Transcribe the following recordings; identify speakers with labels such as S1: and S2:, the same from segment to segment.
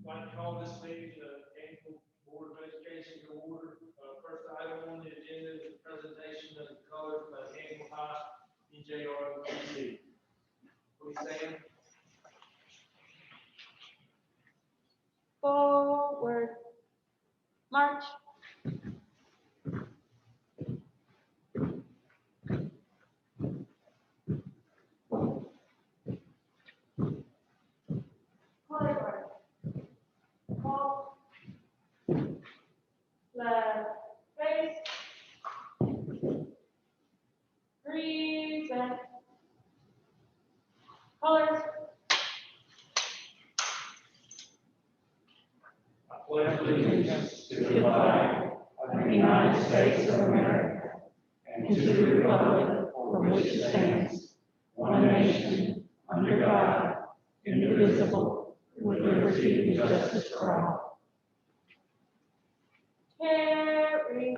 S1: I'd like to call this meeting the Gainesville Board of Education to order. First item on the agenda is the presentation of the colors of the Gainesville High EJROTC. Please stand.
S2: Forward. March. Forward. Walk. Left. Face. Present. Colors.
S1: I pledge allegiance
S3: to the flag of the United States of America and to the republic for which it stands, one nation, under God, indivisible, with liberty and justice for all.
S2: Carry.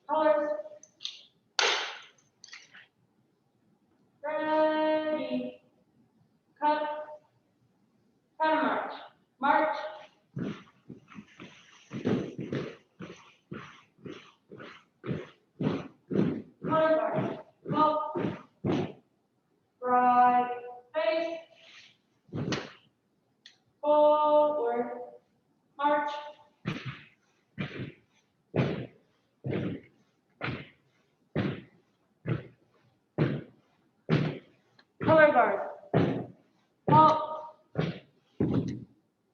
S2: Colors. Ready. Cut. Cut and march. March. Color guard. Look. Right. Face. Forward. March. Color guard. Fall.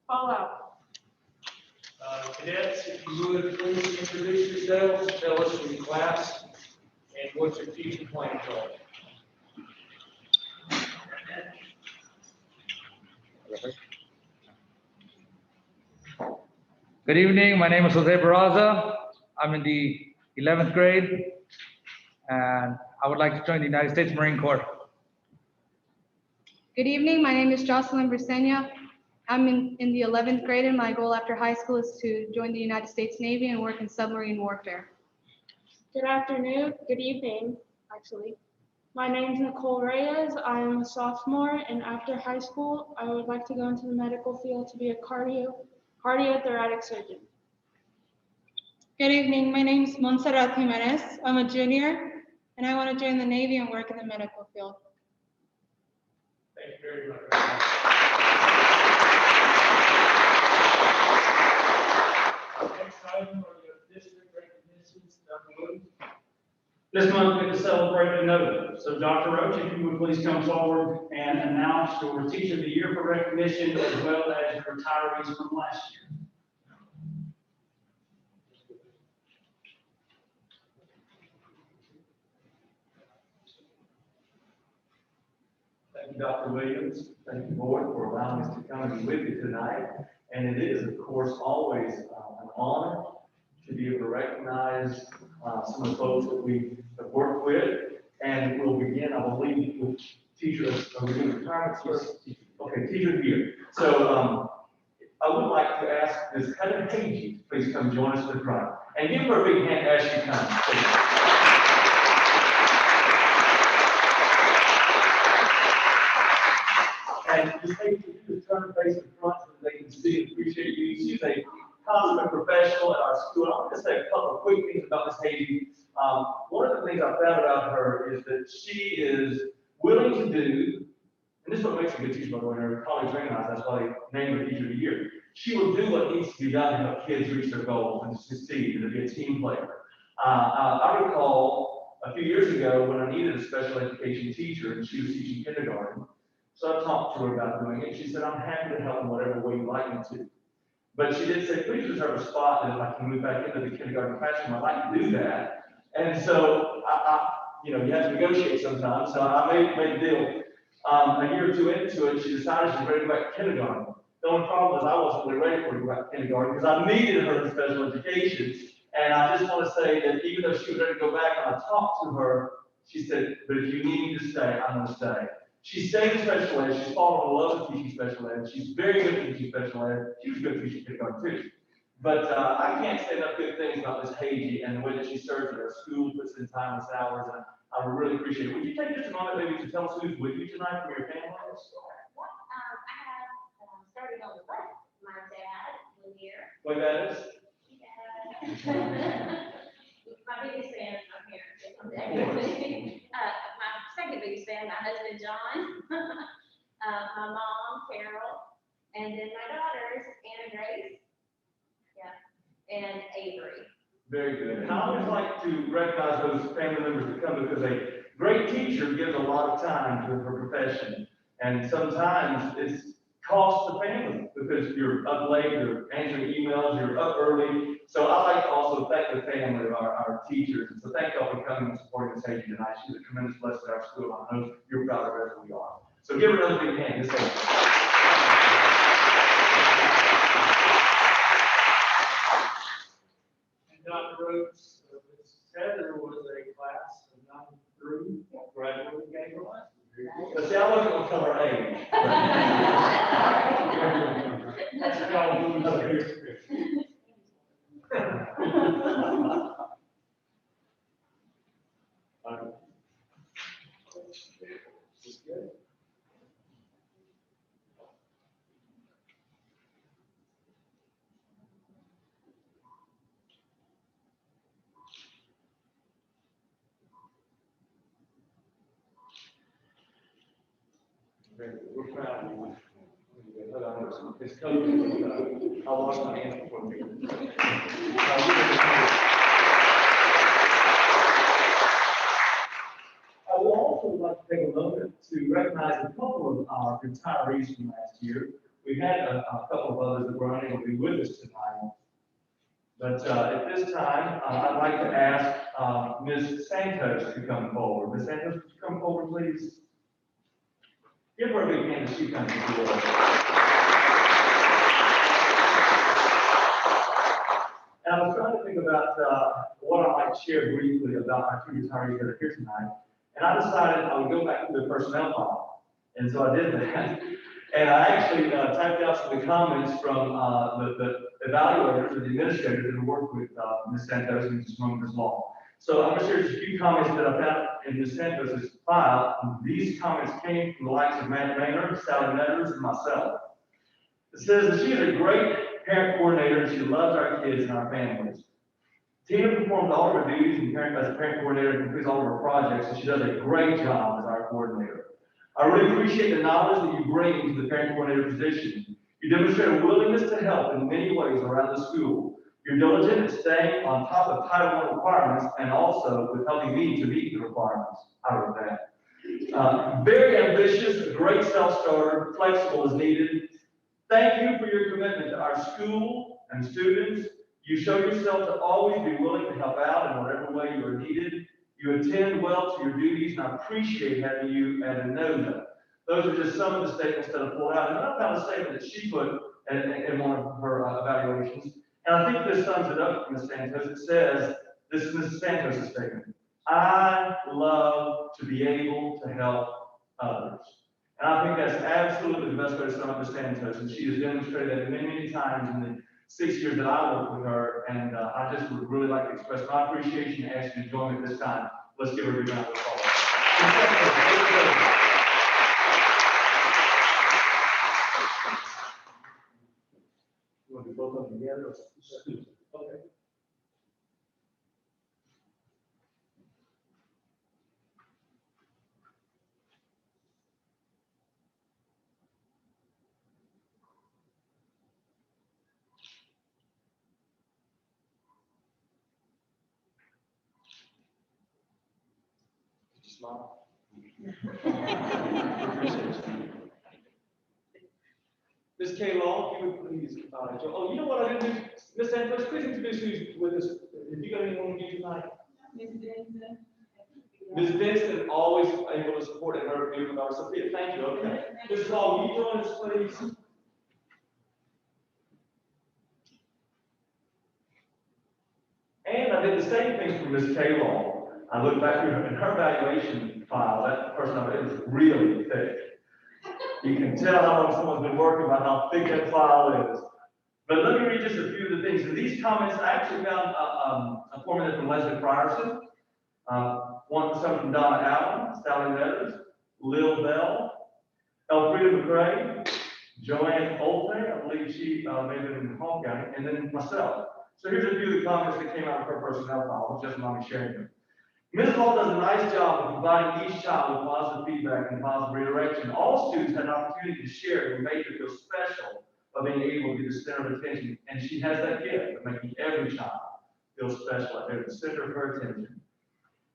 S2: Fall out.
S1: Cadets, if you would please introduce yourselves, tell us your class, and what your future plans are.
S4: Good evening. My name is Jose Barraza. I'm in the 11th grade, and I would like to join the United States Marine Corps.
S5: Good evening, my name is Jocelyn Brisena. I'm in the 11th grade, and my goal after high school is to join the United States Navy and work in submarine warfare.
S2: Good afternoon, good evening, actually. My name is Nicole Reyes. I'm a sophomore, and after high school, I would like to go into the medical field to be a cardiothoracic surgeon.
S6: Good evening, my name is Montserrat Jimenez. I'm a junior, and I want to join the Navy and work in the medical field.
S1: Thank you very much. Next item are the district recognitions. Dr. Wood.
S7: This month we celebrate another. So Dr. Roach, if you would please come forward and announce your Teacher of the Year for recognition as well as your retirees from last year.
S8: Thank you, Dr. Williams. Thank you, board, for allowing us to come and be with you tonight. And it is, of course, always an honor to be able to recognize some of the folks that we have worked with. And we'll begin, I believe, with teachers. Are we doing retirements first? Okay, Teacher of the Year. So I would like to ask Ms. Heather Hagee to please come join us in the front. And give her a big hand as she comes. And just take you to turn face in front so that they can see and appreciate you. She's a consummate professional at our school. I want to say a couple of quick things about Ms. Hagee. One of the things I found about her is that she is willing to do, and this is what makes a good teacher, by the way, her colleagues recognize that's why they named her Teacher of the Year. She will do what needs to be done to help kids reach their goals and to succeed and to be a team player. I recall a few years ago when I needed a special education teacher and she was teaching kindergarten. So I talked to her about doing it. She said, I'm happy to help in whatever way you'd like me to. But she did say, please reserve a spot, and if I can move back into the kindergarten classroom, I'd like to do that. And so, you have to negotiate sometimes. So I made a deal. A year or two into it, she decided she was ready to go back to kindergarten. The only problem is I wasn't really ready for her to go back to kindergarten because I needed her in special education. And I just want to say that even though she was ready to go back, and I talked to her She said, but if you need me to stay, I'm going to stay. She stayed in special ed. She's fallen in love with teaching special ed. She's very good at teaching special ed. She was good at teaching kindergarten too. But I can't say enough good things about Miss Hagee and the way that she serves at our school, puts in time and hours, and I would really appreciate it. Would you take just a moment maybe to tell us who's with you tonight from your family?
S9: I have, starting on the left, my dad, Lanier.
S8: What that is?
S9: My biggest fan is my parents. My second biggest fan, my husband, John. My mom, Carol, and then my daughters, Anna Grace. Yeah, and Avery.
S8: Very good. And I always like to recognize those family members that come because a great teacher gives a lot of time to her profession. And sometimes it's costs the family because you're up late, you're answering emails, you're up early. So I like to also thank the family of our teachers. And so thank y'all for coming and supporting Miss Hagee tonight. She's a tremendous blessing to our school. I know you're proud of her as we are. So give her another big hand. Miss Hagee.
S1: Dr. Rhodes, Heather was a class of 93, graduated Gainesville.
S8: But see, I wasn't going to tell her age.
S1: That's called moving up here. This is good. We're proud of you. It's COVID. I washed my hands before the meeting. I would also like to take a moment to recognize a couple of our retirees from last year. We had a couple of others that were unable to be with us tonight. But at this time, I'd like to ask Ms. Santos to come forward. Ms. Santos, would you come forward, please? Give her a big hand as she comes forward. And I was trying to think about what I might share briefly about our two retirees that are here tonight. And I decided I would go back to the personnel file. And so I did that. And I actually typed out some of the comments from the evaluators or the administrators that have worked with Ms. Santos and just Ms. Law. So I'm going to share just a few comments that I found in Ms. Santos' file. These comments came from the likes of Matt Maynard, Sally Netters, and myself. It says that she is a great parent coordinator and she loves our kids and our families. Tina performs all of her duties as a parent coordinator and completes all of her projects, and she does a great job as our coordinator. I really appreciate the knowledge that you bring to the parent coordinator position. You demonstrate a willingness to help in many ways around the school. You're diligent in staying on top of Title I requirements and also with helping me to meet the requirements. I wrote that. Very ambitious, a great self-starter, flexible as needed. Thank you for your commitment to our school and students. You show yourself to always be willing to help out in whatever way you are needed. You attend well to your duties, and I appreciate having you at a no-no. Those are just some of the statements that I pulled out. And I found a statement that she put in one of her evaluations. And I think this sums it up for Ms. Santos. It says, this is Mrs. Santos' statement: I love to be able to help others. And I think that's absolutely the best way to sum up Ms. Santos. And she has demonstrated that many, many times in the 6 years that I worked with her. And I just would really like to express my appreciation and ask you to join me at this time. Let's give her a big round of applause. You want to do both of them together? Okay. Did you smile? Ms. K. Long, if you would please, oh, you know what I didn't do? Ms. Santos, please introduce who's with us. Have you got anyone with you tonight?
S6: Ms. Benson.
S8: Ms. Benson, always able to support and her view of our Sophia. Thank you. Okay. Ms. Long, will you join us, please? And I did the same thing for Ms. K. Long. I looked back through her, in her evaluation file, that person, it was really thick. You can tell how long someone's been working by how thick that file is. But let me read just a few of the things. In these comments, I actually found a comment from Leslie Frierson, some from Donna Allen, Sally Meadows, Lil Bell, Elfrida McRae, Joanne Olte, I believe she may have been in Home County, and then myself. So here's a few of the comments that came out of her personnel file, just mind me sharing them. Ms. Hall does a nice job of providing each child with positive feedback and positive redirection. All students had an opportunity to share and make them feel special by being able to be the center of attention. And she has that gift of making every child feel special. They're the center of her attention.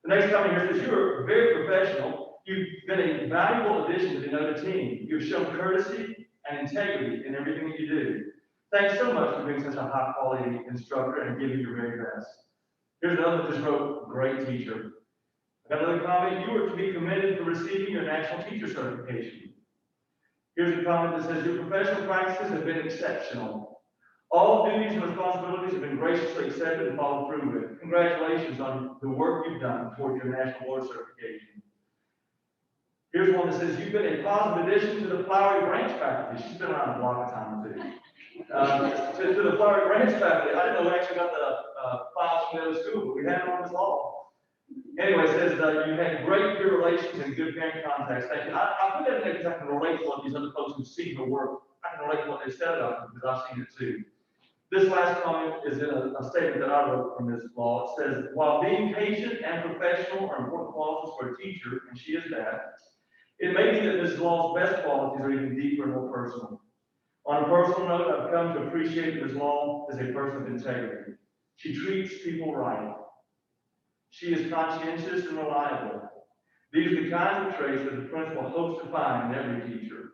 S8: The next comment here says, you are very professional. You've been a valuable addition to the Nova team. You've shown courtesy and integrity in everything that you do. Thanks so much for being such a high quality instructor and giving your very best. Here's another that just wrote, great teacher. I got another comment, you are to be commended for receiving your National Teacher Certification. Here's a comment that says, your professional practices have been exceptional. All duties and responsibilities have been graciously accepted and followed through with. Congratulations on the work you've done toward your National Board Certification. Here's one that says, you've been a positive addition to the Flowery Branch faculty. She's been around a block of time too. To the Flowery Branch faculty. I didn't know we actually got the files from the other school, but we had it on this law. Anyway, it says you had great peer relations and good parent contacts. Thank you. I put that in there because I can relate to what these other folks who've seen her work. I can relate to what they said about it because I've seen it too. This last comment is in a statement that I wrote from this law. It says, while being patient and professional are important qualities for a teacher, and she is that, it may be that Ms. Law's best qualities are even deeper and more personal. On a personal note, I've come to appreciate Ms. Law as a person of integrity. She treats people right. She is conscientious and reliable. These are the kinds of traits that the principal hopes to find in every teacher.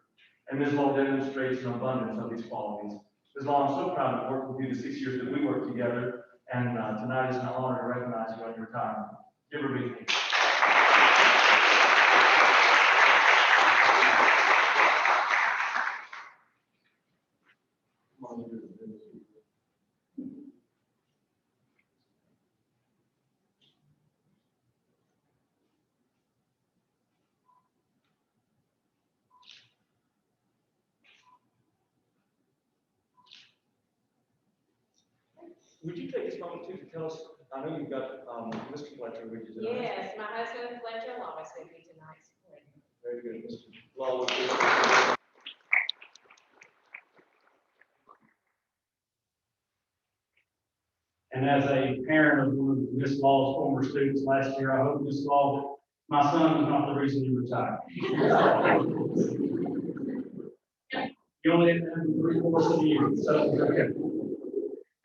S8: And Ms. Law demonstrates an abundance of these qualities. Ms. Law, I'm so proud to work with you the 6 years that we worked together. And tonight is an honor to recognize you on your retirement. Give her a big hand. Would you take this moment too to tell us, I know you've got Mr. Fletcher with you tonight.
S9: Yes, my husband Fletcher Law is with me tonight.
S8: Very good, Mr. Law. Would you-
S7: And as a parent of one of Miss Law's former students last year, I hope Miss Law, my son was not the reason you retired. You only had 3/4 of the year, so okay.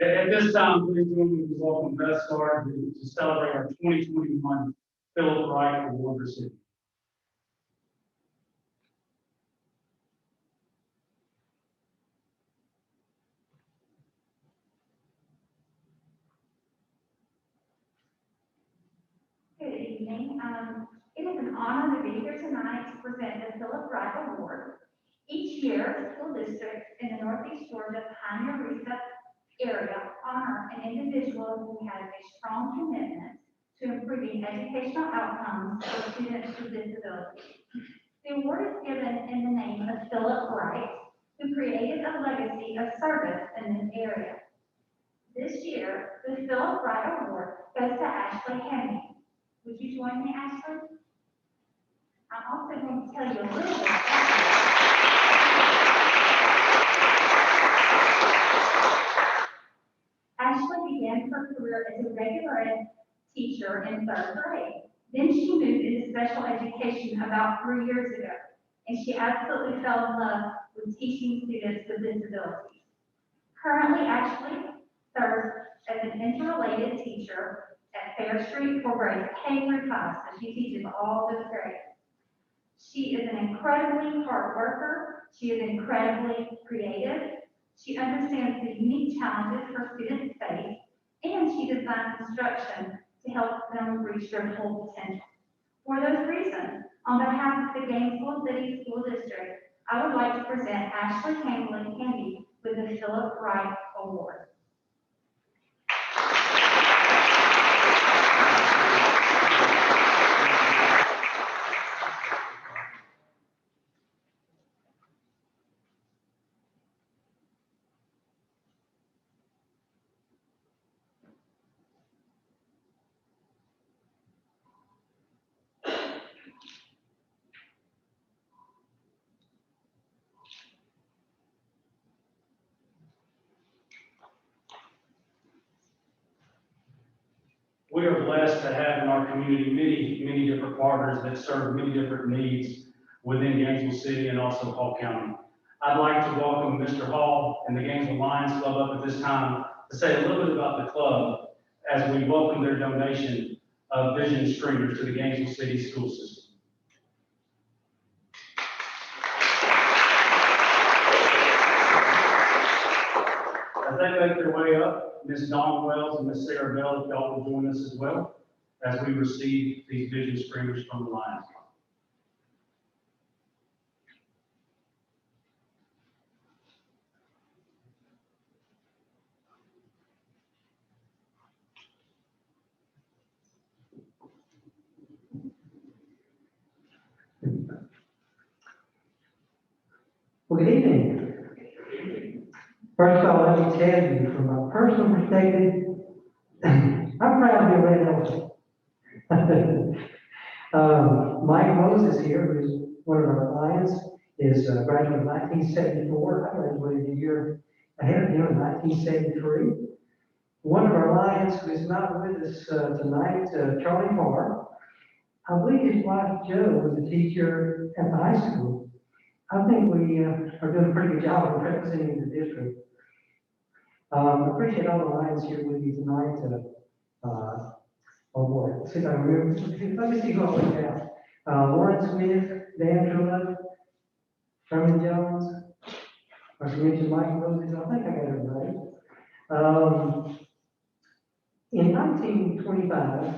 S7: At this time, please join me in welcoming Beth Starr to celebrate our 2021 Philip Wright Award recipient.
S10: Good evening. It is an honor to be here tonight to present the Philip Wright Award. Each year, school districts in the Northeast Georgia Pioneer-Risa area honor an individual who has a strong commitment to improving educational outcomes for students with disabilities. The award is given in the name of Philip Wright, who created a legacy of service in this area. This year, the Philip Wright Award goes to Ashley Henry. Would you join me, Ashley? I'm also going to tell you a little bit about her. Ashley began her career as a regular ed teacher in 3rd grade. Then she moved into special education about 3 years ago, and she absolutely fell in love with teaching students with disabilities. Currently, Ashley serves as an interrelated teacher at Fair Street for grades K through 5, so she teaches all those grades. She is an incredibly hard worker. She is incredibly creative. She understands the unique challenges her students face, and she designs instruction to help them reach their full potential. For those reasons, on behalf of the Gainesville City School District, I would like to present Ashley Handy with the Philip Wright Award.
S7: We are blessed to have in our community many different partners that serve many different needs within Gainesville City and also Hall County. I'd like to welcome Mr. Hall and the Gainesville Lions Club up at this time to say a little bit about the club as we welcome their donation of vision streamers to the Gainesville City school system. As they make their way up, Ms. Dawn Wells and Ms. Sarah Bell, if y'all will join us as well as we receive these vision streamers from the Lions Club.
S11: Well, good evening. First of all, let me tell you, from a personal perspective, I'm proud to be a red elephant. Mike Moses here, who's one of our Lions, is graduated in 1974. I graduated a year ahead of him in 1973. One of our Lions who is not with us tonight, Charlie Farr, I believe his wife Jo was a teacher at the high school. I think we are doing a pretty good job of representing the district. I appreciate all the Lions here with you tonight. Oh boy, let's see if I remember. Let me see who I went down. Warren Smith, Dan Truitt, Sherman Jones, I should mention Mike Moses. I think I got everybody. In 1925,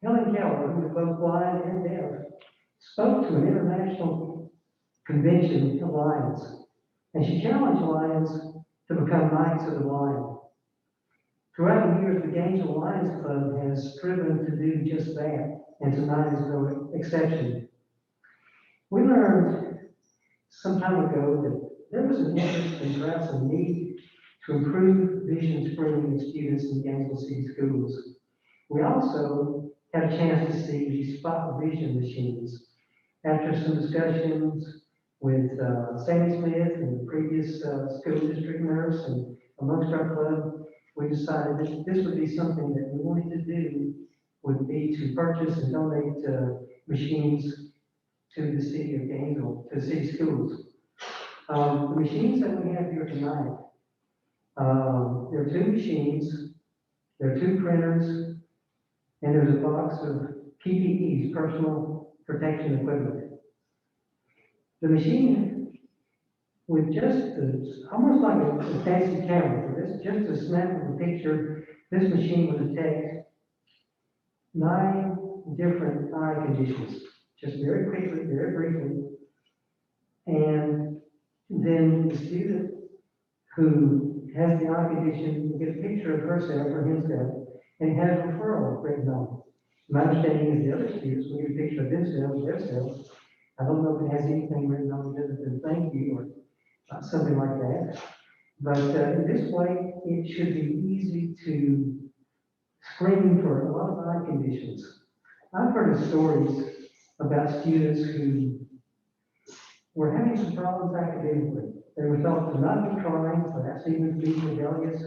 S11: Helen Keller, who was both blind and deaf, spoke to an international convention of Lions, and she challenged Lions to become Knights of the Lion. Throughout the years, the Gainesville Lions Club has striven to do just that, and tonight is no exception. We learned some time ago that there was an interest and perhaps a need to improve vision screening of students in Gainesville City schools. We also had a chance to see these spot vision machines. After some discussions with Sammy Smith and the previous school district nurse and amongst our club, we decided that this would be something that we wanted to do, would be to purchase and donate machines to the city of Gainesville, to the city schools. The machines that we have here tonight, there are two machines, there are two printers, and there's a box of PPEs, personal protection equipment. The machine, with just almost like a fancy camera, for this, just a snap of a picture, this machine would detect 9 different eye conditions, just very quickly, very briefly. And then the student who has the eye condition will get a picture of herself or himself, and it has a referral written on it. My understanding is the other students will get a picture of themselves, themselves. I don't know if it has anything written on it other than thank you or something like that. But in this way, it should be easy to screen for a lot of eye conditions. I've heard of stories about students who were having some problems academically. They were thought to not be trying, perhaps even be rebellious,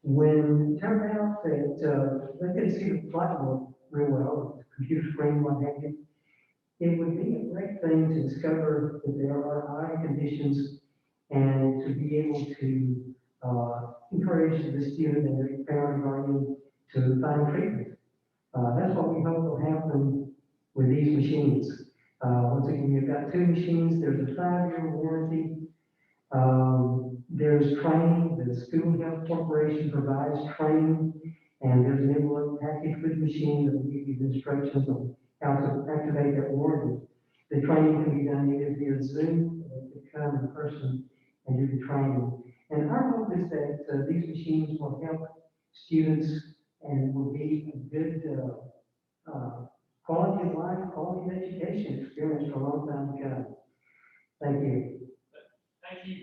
S11: when it turned out that they could see the blackboard real well, the computer screen, what have you. It would be a great thing to discover that there are eye conditions and to be able to encourage the student and their parent or guardian to find treatment. That's what we hope will happen with these machines. Once again, you've got two machines. There's a 5-year warranty. There's training. The School Health Corporation provides training, and there's an envelope package with the machine that will give you the instructions on how to activate that warranty. The training can be done either via Zoom or you can come in person and do the training. And our hope is that these machines will help students and will be a good quality of life, quality of education experience for a long time to come. Thank you.
S1: Thank you.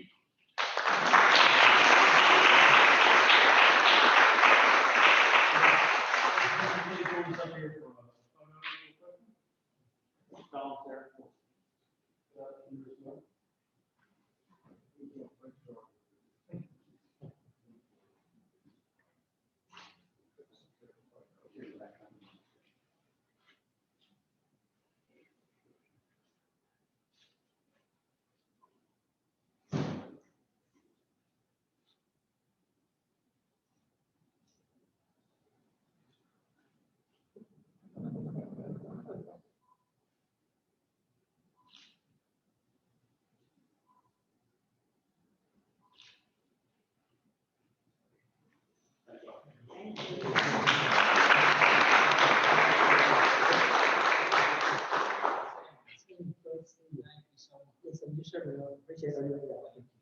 S11: certainly appreciate everybody else. Thank you.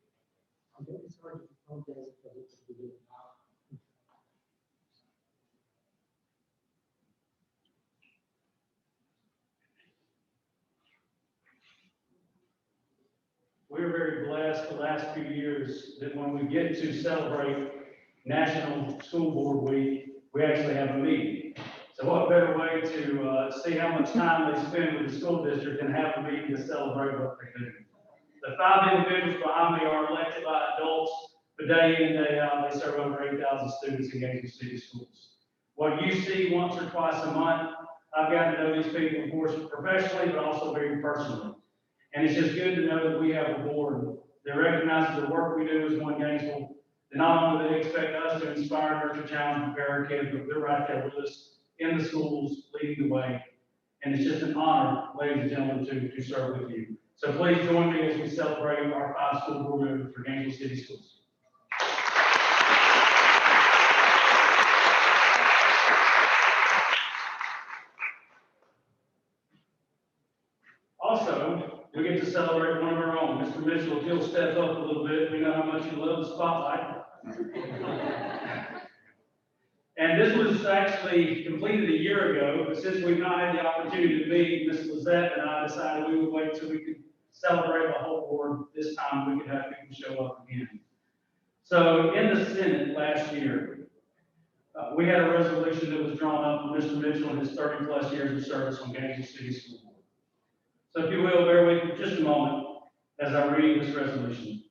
S11: I'm getting started on days for the beginning.
S7: We're very blessed the last few years that when we get to celebrate National School Board Week, we actually have a meeting. So what better way to see how much time they spend with the school district than have a meeting to celebrate what they do. The 5 individuals behind me are elected by adults, but day in, day out, they serve over 8,000 students in Gainesville City Schools. What you see once or twice a month, I've gotten to know these people, of course, professionally, but also very personally. And it's just good to know that we have a board that recognizes the work we do as One Gainesville. And not only do they expect us to inspire, nurture, challenge, prepare our kids, but they're right there with us in the schools, leading the way. And it's just an honor, ladies and gentlemen, to serve with you. So please join me as we celebrate our 5 school board members for Gainesville City Schools. Also, we get to celebrate one of our own. Mr. Mitchell, if you'll step up a little bit, we know how much you love the spotlight. And this was actually completed a year ago, but since we've not had the opportunity to meet, Ms. Lizette and I decided we would wait till we could celebrate the whole board. This time we could have people show up again. So in the Senate last year, we had a resolution that was drawn up for Mr. Mitchell and his 30+ years of service on Gainesville City School Board. So if you will, bear with me for just a moment as I read this resolution.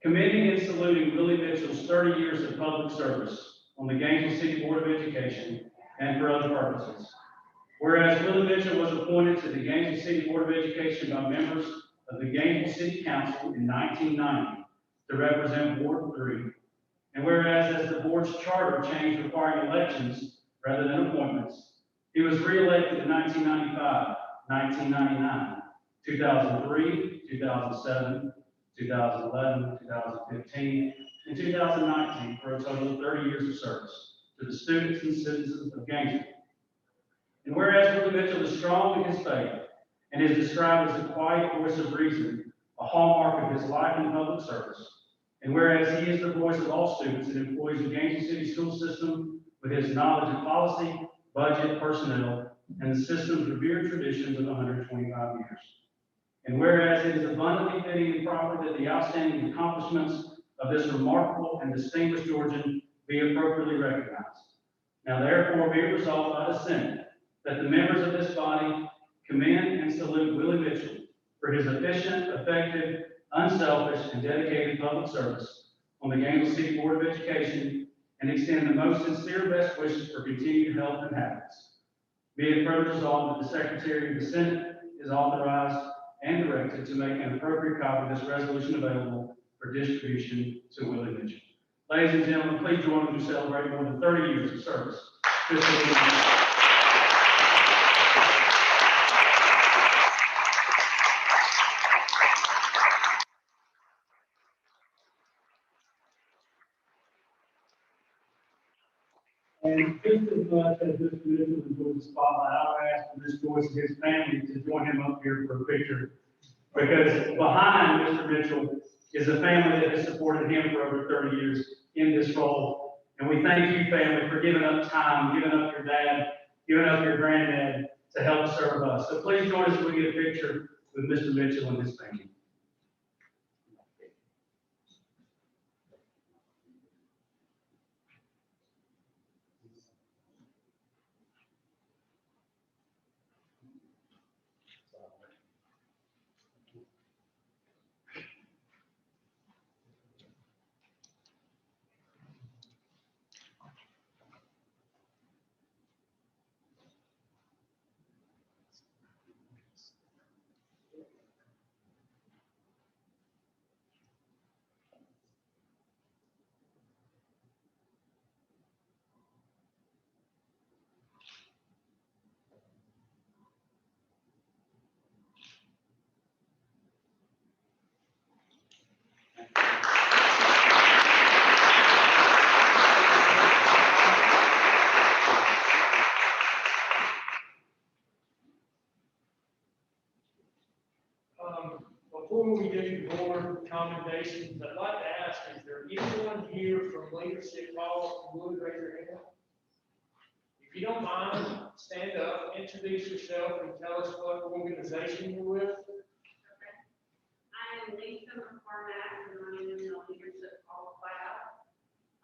S7: Commending and saluting Willie Mitchell's 30 years of public service on the Gainesville City Board of Education and for other purposes. Whereas Willie Mitchell was appointed to the Gainesville City Board of Education by members of the Gainesville City Council in 1990 to represent Ward 3. And whereas as the board's charter changed requiring elections rather than appointments, he was re-elected in 1995, 1999, 2003, 2007, 2011, 2015, and 2019 for a total of 30 years of service to the students and citizens of Gainesville. And whereas Willie Mitchell is strong in his faith and is described as a quiet voice of reason, a hallmark of his life in public service, and whereas he is the voice of all students and employees of the Gainesville City school system with his knowledge of policy, budget, personnel, and the system's revered traditions of 125 years. And whereas it is abundantly fitting and proper that the outstanding accomplishments of this remarkable and distinguished Georgian be appropriately recognized. Now therefore be it resolved by the Senate that the members of this body commend and salute Willie Mitchell for his efficient, effective, unselfish, and dedicated public service on the Gainesville City Board of Education and extend the most sincere best wishes for continued health and happiness. Be it further resolved that the Secretary of the Senate is authorized and directed to make an appropriate copy of this resolution available for distribution to Willie Mitchell. Ladies and gentlemen, please join me to celebrate more than 30 years of service. And just as much as Mr. Mitchell enjoys the spotlight, I'll ask for Mr. Joyce and his family to join him up here for a picture. Because behind Mr. Mitchell is a family that has supported him for over 30 years in this role. And we thank you, family, for giving up time, giving up your dad, giving up your granddad to help serve us. So please join us as we get a picture with Mr. Mitchell and his family.
S1: before we do board commendations, I'd like to ask, is there anyone here from Leadership Hall who would raise your hand? If you don't mind, stand up, introduce yourself, and tell us what organization you're with.
S12: I am Lisa McCormack, and I'm in the Leadership Hall class.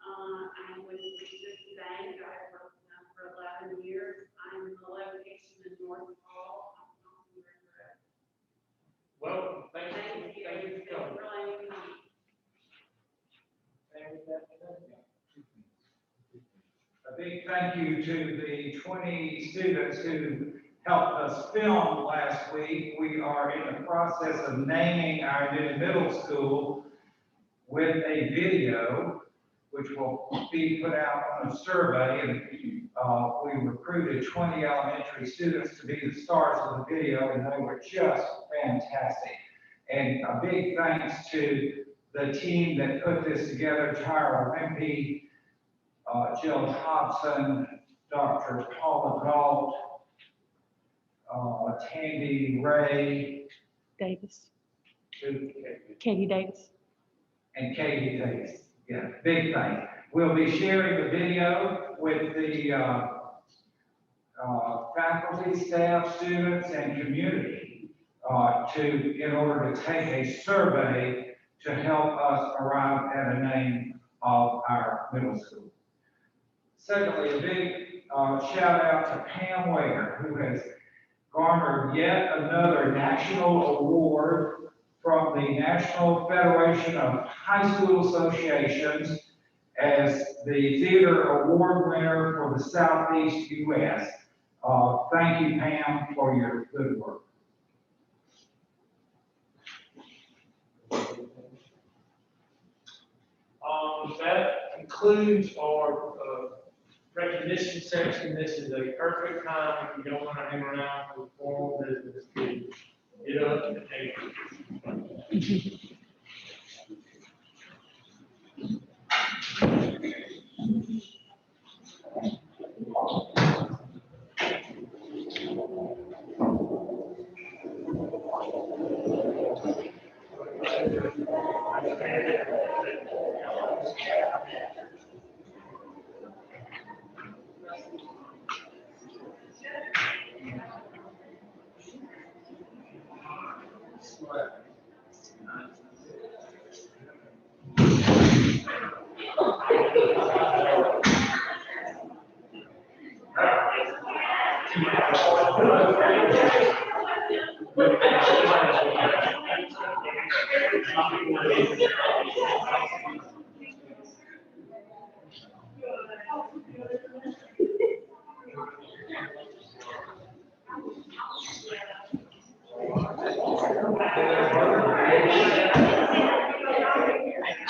S12: I'm with Leadership Bank. I've worked with them for 11 years. I'm in the location in North Hall.
S1: Welcome, thank you for coming.
S12: Really nice.
S13: A big thank you to the 20 students who helped us film last week. We are in the process of naming our new middle school with a video, which will be put out on a survey. And we recruited 20 elementary students to be the stars of the video, and they were just fantastic. And a big thanks to the team that put this together, Tyra Wimpy, Jill Hobson, Dr. Paula Galt, Tandy Ray.
S3: Davis. Katie Davis.
S13: And Katie Davis. Yeah, big thanks. We'll be sharing the video with the faculty, staff, students, and community in order to take a survey to help us arrive at a name of our middle school. Secondly, a big shout out to Pam Wager, who has garnered yet another national award from the National Federation of High School Associations as the Theater Award winner for the Southeast U.S. Thank you, Pam, for your good work.
S1: That concludes our recognition section. This is a perfect time, if you don't want to hang around for formal business, to get up and take it.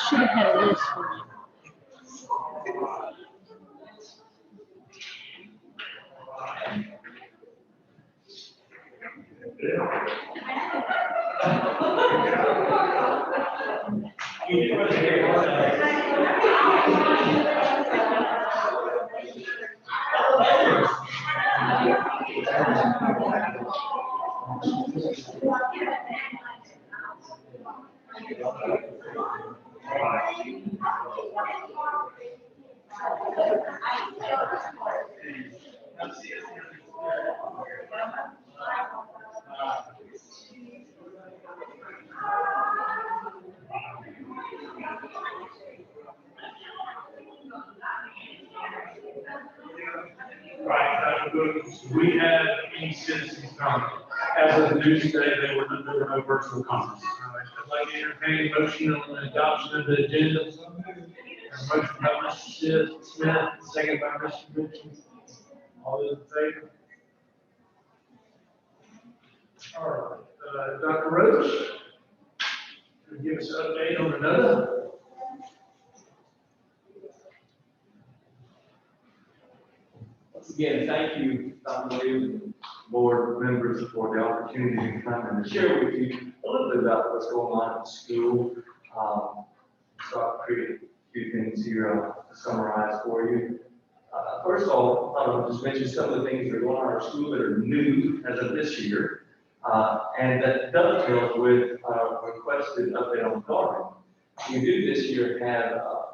S3: Should have had a list for you.
S7: We had any citizens comment. As of the news today, there were no virtual comments. I'd like to entertain a motion on the adoption of the agenda. A motion by Mr. Smith, second by Mr. Mitchell. All those in favor? All right, Dr. Roach, can you give us an update on another?
S8: Again, thank you, Dr. Williams, and board members, for the opportunity to come and share with you a little bit about what's going on at school. So I've created a few things here to summarize for you. First of all, I'll just mention some of the things that are going on in our school that are new as of this year. And that dovetails with requested update on gardening. We do this year have a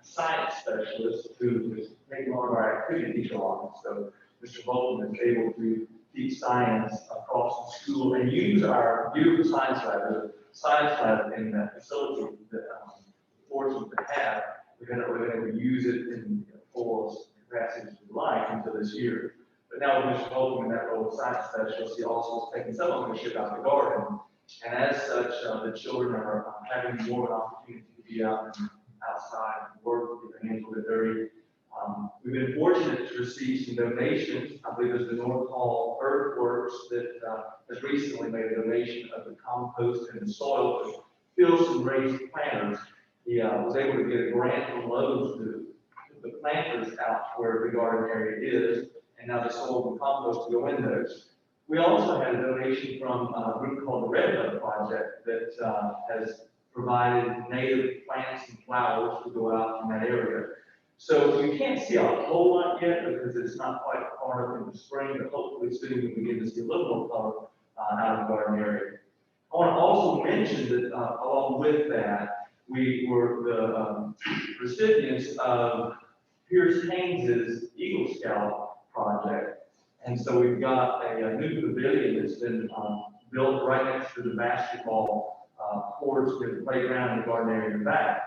S8: science specialist who is taking on our activity teacher on. So Mr. Bolton is able to teach science across the school and use our beautiful science lab in that facility that fortunate to have. We're going to use it in full capacity as we like until this year. But now with Mr. Bolton in that role of science specialist, he also is taking some ownership out of the garden. And as such, the children are having more of an opportunity to be out and outside and work with their hands a little bit dirty. We've been fortunate to receive some donations. I believe there's the North Hall Earthworks that has recently made a donation of the compost and the soil to fill some raised planters. He was able to get a grant from Lowe's to put the planters out where the garden area is, and now the soil and compost to go in those. We also had a donation from a group called the Red Bud Project that has provided native plants and flowers to go out in that area. So you can't see a whole lot yet because it's not quite far enough in the spring, but hopefully soon we begin to see a little more color out of the garden area. I want to also mention that along with that, we were the recipients of Pierce Haynes's Eagle Scout project. And so we've got a new pavilion that's been built right next to the basketball courts with the playground and the garden area in the back.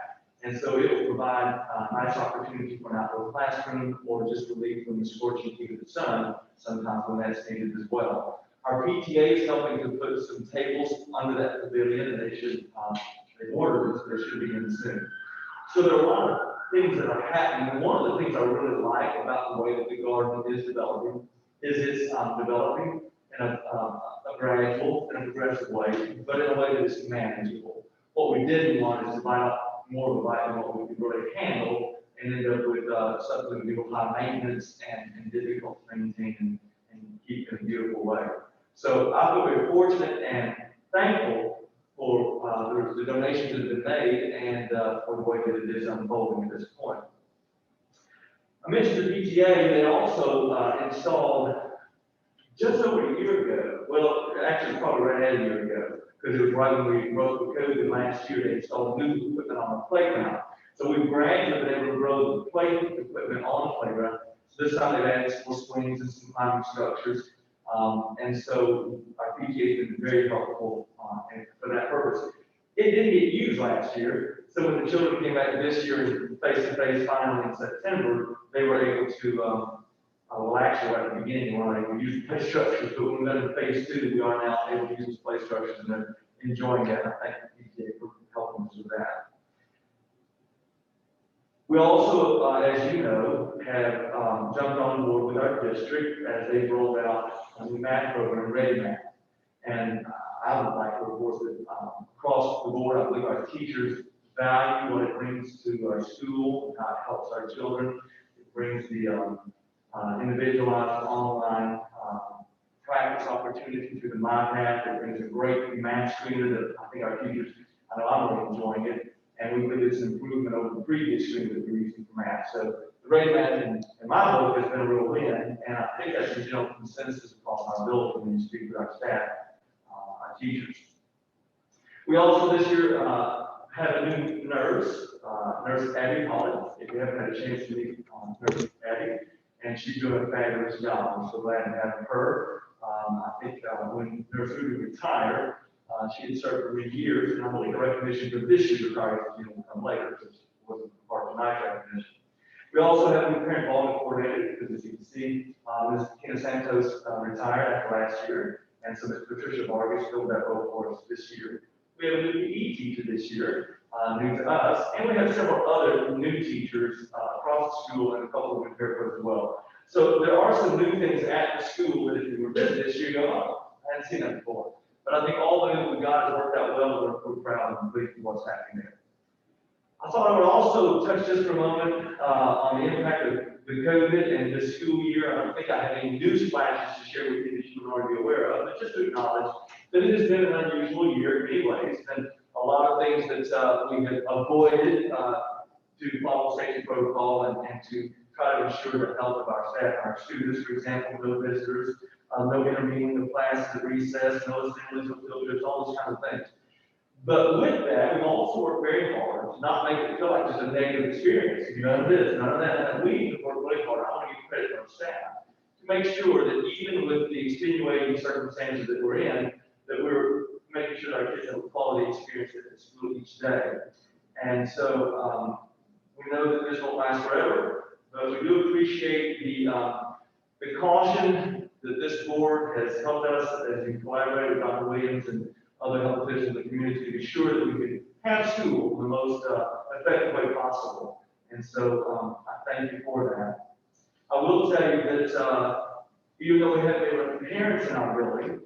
S8: And so it will provide a nice opportunity for an outdoor classroom or just relief from the scorching heat of the sun, sometimes when that's needed as well. Our PTA is helping to put some tables under that pavilion, and they should, they've ordered it, so they should be in soon. So there are a lot of things that are happening. And one of the things I really like about the way that the garden is developing is it's developing in a gradual and a progressive way, but in a way that is manageable. What we didn't want is to bite off more of a bite than what we could really handle and end up with something that would be high maintenance and difficult to maintain and keep in a beautiful way. So I feel very fortunate and thankful for the donations that have been made and for the way that it is unfolding at this point. I mentioned the PTA, they also installed just over a year ago, well, actually probably right at a year ago, because it was right when we broke the COVID last year, they installed new equipment on the playground. So we've gradually been able to grow the play equipment on the playground. So this time they've added some more swings and some climbing structures. And so our PTA has been very helpful for that purpose. It didn't get used last year. So when the children came back this year face-to-face finally in September, they were able to, well, actually, right at the beginning, we weren't able to use play structures, but when we got into phase 2, we are now able to use play structures, and they're enjoying that. I thank the PTA for helping us with that. We also, as you know, have jumped on board with our district as they've rolled out a new math program, Ready Math. And I would like to report that across the board, I believe our teachers value what it brings to our school, how it helps our children. It brings the individualized online practice opportunity through the MyMath. It brings a great math screener that I think our teachers, I know I'm really enjoying it. And we believe it's an improvement over the previous screen that we're using for math. So the Ready Math in my book has been a real win, and I think that's the general consensus across our building when you speak with our staff, our teachers. We also this year have a new nurse, Nurse Abby Holland. If you haven't had a chance to meet Nurse Abby, and she's doing a fabulous job. I'm so glad to have her. I think when Nurse Ruby retired, she had served for many years, and I believe the recognition for this year's retirement will come later, because it wasn't part of tonight's recognition. We also have a new parent involvement coordinator, because as you can see, Ms. Tina Santos retired after last year, and so Ms. Patricia Vargas filled that role for us this year. We have a new PE teacher this year, new to us, and we have several other new teachers across the school and a couple of new parents as well. So there are some new things at the school that if you were visiting this year, you go, oh, I hadn't seen that before. But I think all the things we got has worked out well, and we're proud and pleased with what's happening there. I thought I would also touch just for a moment on the impact of the COVID and this school year. I don't think I have any news flashes to share with you that you would already be aware of, but just to acknowledge that it has been an unusual year in many ways, and a lot of things that we have avoided to follow safety protocol and to try to ensure the health of our staff and our students, for example, no visitors. no intervening of classes at recess, no assemblies of filters, all those kind of things. But with that, we've also worked very hard to not make it feel like just a negative experience. None of this, none of that. And we have worked really hard. I want to give credit to our staff to make sure that even with the extenuating circumstances that we're in, that we're making sure that our kids have a quality experience at school each day. And so we know that this won't last forever, but we do appreciate the caution that this board has helped us as we collaborate with Dr. Williams and other health officials in the community to be sure that we can have school in the most effective way possible. And so I thank you for that. I will tell you that even though we have parents in our building,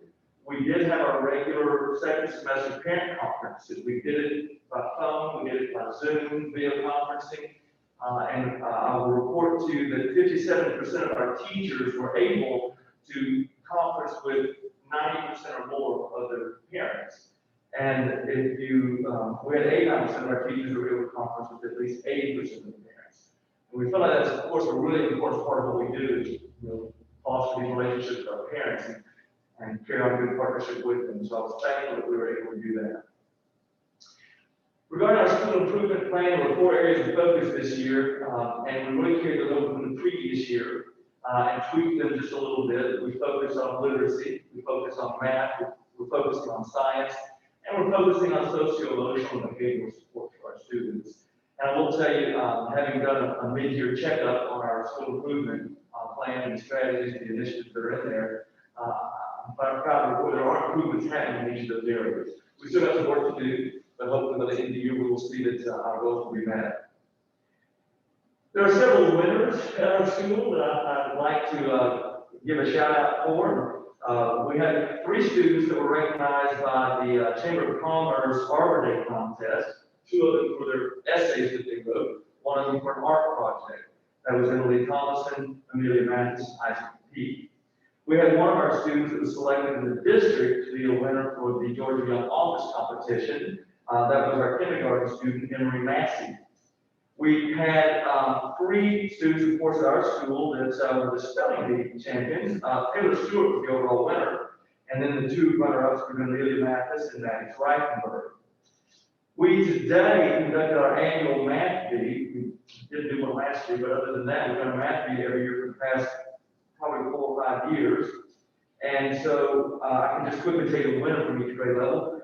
S8: we did have our regular second semester parent conferences. We did it by phone, we did it by Zoom, video conferencing, and I will report to you that 57% of our teachers were able to conference with 90% or more of their parents. And if you, we had 89% of our teachers who were able to conference with at least 80% of the parents. And we feel like that's, of course, a really important part of what we do is, foster these relationships with our parents and carry on a good partnership with them. So I was thankful that we were able to do that. Regarding our school improvement plan, there were 4 areas of focus this year, and we really carried those over from the previous year and tweaked them just a little bit. We focused on literacy, we focused on math, we're focusing on science, and we're focusing on socio-emotional and behavioral support for our students. And I will tell you, having done a mid-year checkup on our school improvement plan and strategies and the initiatives that are in there, I'm proud to report there are improvements happening in each of those areas. We still have some work to do, but hopefully by the end of the year, we will see that our goals will be met. There are several winners at our school that I'd like to give a shout out for. We had 3 students that were recognized by the Chamber of Commerce Arbor Day contest. 2 of them for their essays that they wrote, 1 of them for an art project. That was Emily Thomason, Amelia Mathis, Isaac Peake. We had one of our students that was selected in the district to be a winner for the Georgia Young Office competition. That was our kindergarten student, Emery Massey. We had 3 students, of course, at our school that were the spelling bee champions. Taylor Stewart was the overall winner, and then the 2 runner-ups were Amelia Mathis and Maddie Reichenberg. We today conducted our annual math bee. We didn't do one last year, but other than that, we've done a math bee every year for the past probably 4 or 5 years. And so I can just quickly tell you the winner from each grade level.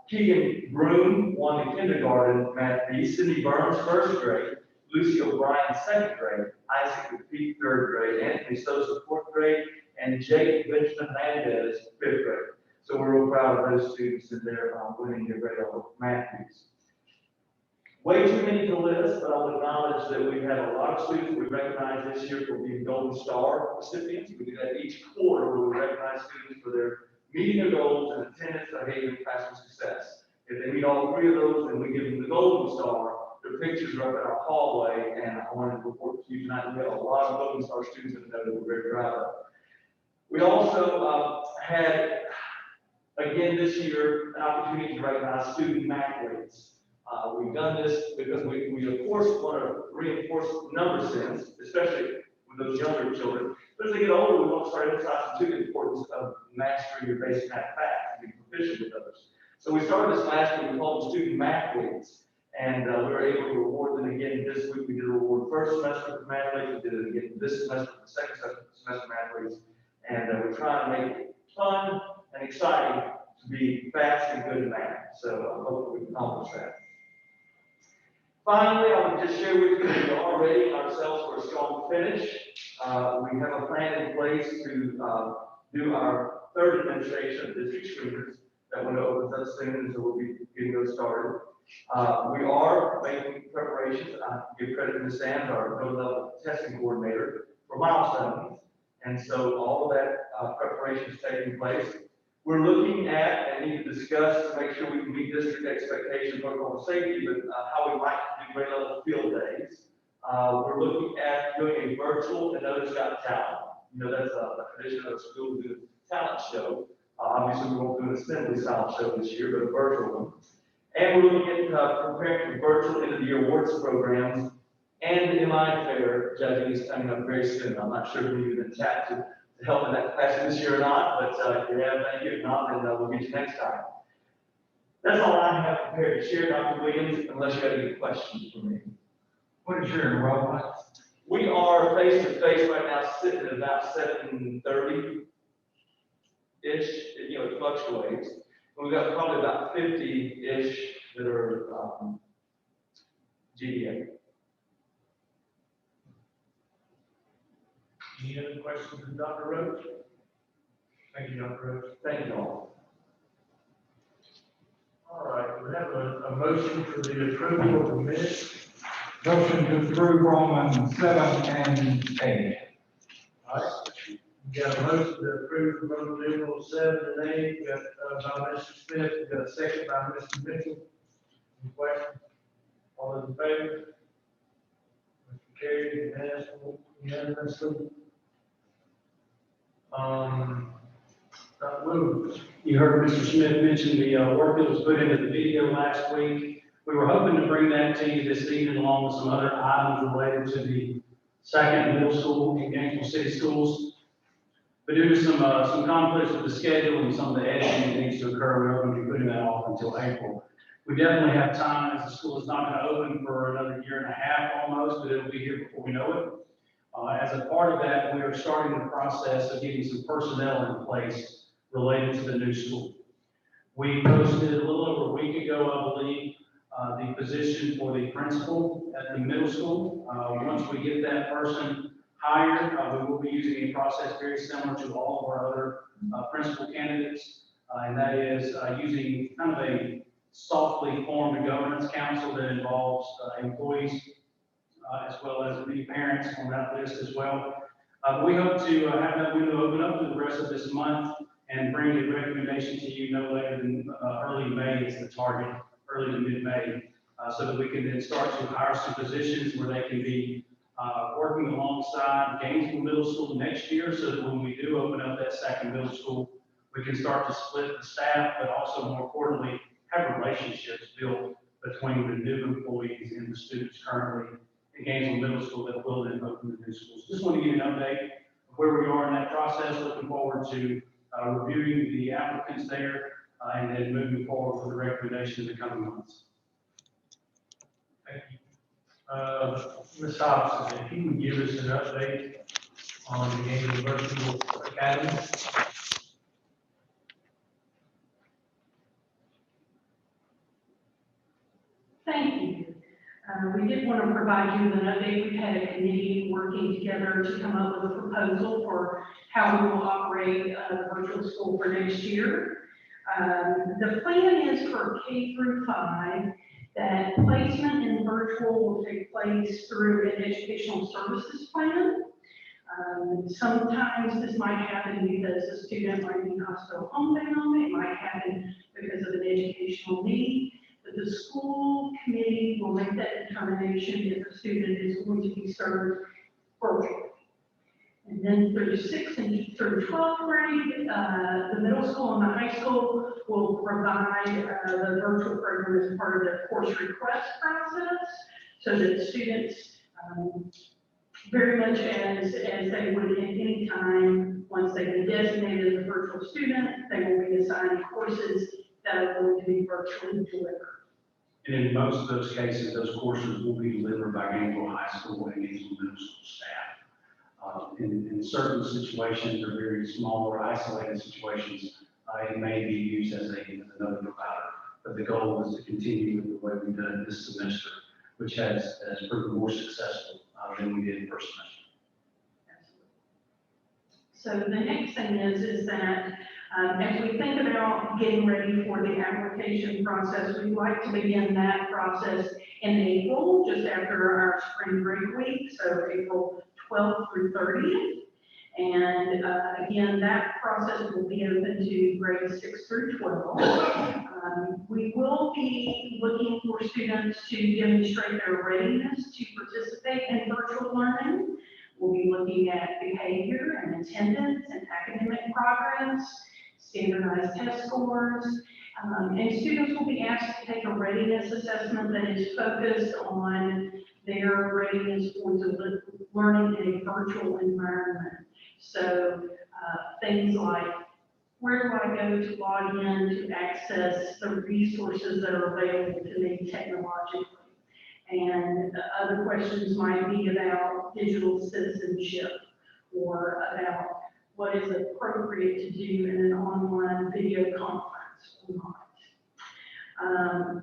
S8: Keegan Broom won the kindergarten math bee, Cindy Burns, 1st grade, Lucy O'Brien, 2nd grade, Isaac McPeak, 3rd grade, Anthony Sosa, 4th grade, and Jake Benjamin Hernandez, 5th grade. So we're real proud of those students and their winning their grade level math bees. Way too many to list, but I'll acknowledge that we had a lot of students we recognized this year for being Golden Star recipients. We do that each quarter where we recognize students for their meeting their goals and attendance, behavior, and classroom success. If they meet all 3 of those, then we give them the Golden Star. Their pictures are up in our hallway, and I wanted to report to you tonight that we have a lot of Golden Star students that we're very proud of. We also had, again this year, an opportunity to recognize student athletes. We've done this because we of course want to reinforce number sense, especially with those younger children. But as they get older, we want to start emphasizing the importance of mastering your basic math facts and being proficient with those. So we started this last week, we called them student mathletes, and we were able to reward them again this week. We did a reward first semester for mathletes, we did it again this semester for the second semester mathletes, and we're trying to make it fun and exciting to be fast and good at math. So hopefully we can accomplish that. Finally, I would just share with you that we are readying ourselves for a strong finish. We have a plan in place to do our 3rd administration of district screeners that window opens up soon, and so we'll be getting those started. We are making preparations. I give credit to Ms. Sands, our middle-level testing coordinator, for milestones. And so all of that preparation is taking place. We're looking at and need to discuss to make sure we can meet district expectations for protocol safety, but how we might do grade level field days. We're looking at doing a virtual and Another's Got Talent. You know, that's a tradition of our school to do a talent show. Obviously, we won't do an assembly style show this year, but a virtual one. And we're looking at preparing for virtual end of the year awards programs and the MI Fair judging is coming up very soon. I'm not sure who you've been tapped to to help in that capacity this year or not, but if you have, thank you. If not, then we'll get you next time. That's all I have prepared to share, Dr. Williams, unless you have any questions for me.
S13: What is your enrollment?
S8: We are face to face right now, sitting at about 730-ish. It fluctuates. And we've got probably about 50-ish that are GDA.
S1: Any other questions for Dr. Roach? Thank you, Dr. Roach.
S8: Thank you all.
S1: All right, we have a motion for the approval of the minutes.
S13: Motion to approve Romans 7 and 8.
S1: All right, we got a motion to approve Roman numeral 7 and 8. We got by Mr. Smith, we got a second by Mr. Mitchell. Any questions? All those in favor? Motion carried unanimously. Dr. Williams.
S7: You heard Mr. Smith mention the work that was put into the video last week. We were hoping to bring that to you this evening along with some other items related to the second middle school in Gainesville City Schools. But due to some conflicts with the schedule and some of the editing that needs to occur, we're going to be putting that off until April. We definitely have time, as the school is not going to open for another year and a half almost, but it'll be here before we know it. As a part of that, we are starting the process of getting some personnel in place related to the new school. We posted a little over a week ago, I believe, the position for the principal at the middle school. Once we get that person hired, we will be using a process very similar to all of our other principal candidates, and that is using kind of a softly formed governance council that involves employees as well as many parents on that list as well. We hope to have that window open up through the rest of this month and bring a recommendation to you no later than early May is the target, early to mid-May, so that we can then start to hire some positions where they can be working alongside Gainesville Middle School next year, so that when we do open up that second middle school, we can start to split the staff, but also more importantly, have relationships built between the new employees and the students currently in Gainesville Middle School that will then open the new schools. Just want to give you an update of where we are in that process. Looking forward to reviewing the applicants there and then moving forward with the recommendation in the coming months.
S1: Thank you. Ms. Hobson, if you would give us an update on the Gainesville Virtual Academy.
S3: Thank you. We did want to provide you with an update. We've had a committee working together to come up with a proposal for how we will operate the virtual school for next year. The plan is for K through 5 that placement in virtual will take place through an educational services plan. Sometimes this might happen because a student might be hospital homebound. It might happen because of an educational need. But the school committee will make that determination if a student is going to be served virtually. And then through 6th and through 12th grade, the middle school and the high school will provide the virtual program as part of their course request process, so that students, very much as they would at any time, once they've been designated as a virtual student, they will be assigned courses that are going to be virtually delivered.
S7: And in most of those cases, those courses will be delivered by Gainesville High School and Gainesville Middle School staff. In certain situations or very small or isolated situations, it may be used as another provider. But the goal is to continue with the way we've done it this semester, which has proven more successful than we did in first semester.
S3: So the next thing is that as we think about getting ready for the application process, we'd like to begin that process in April, just after our spring break week, so April 12th through 30th. And again, that process will be open to grades 6 through 12. We will be looking for students to demonstrate their readiness to participate in virtual learning. We'll be looking at behavior and attendance and academic progress, standardized test scores, and students will be asked to take a readiness assessment that is focused on their readiness for learning in a virtual environment. So
S12: Things like, where do I go to log in to access the resources that are available to me technologically? And other questions might be about digital citizenship or about what is appropriate to do in an online video conference or not.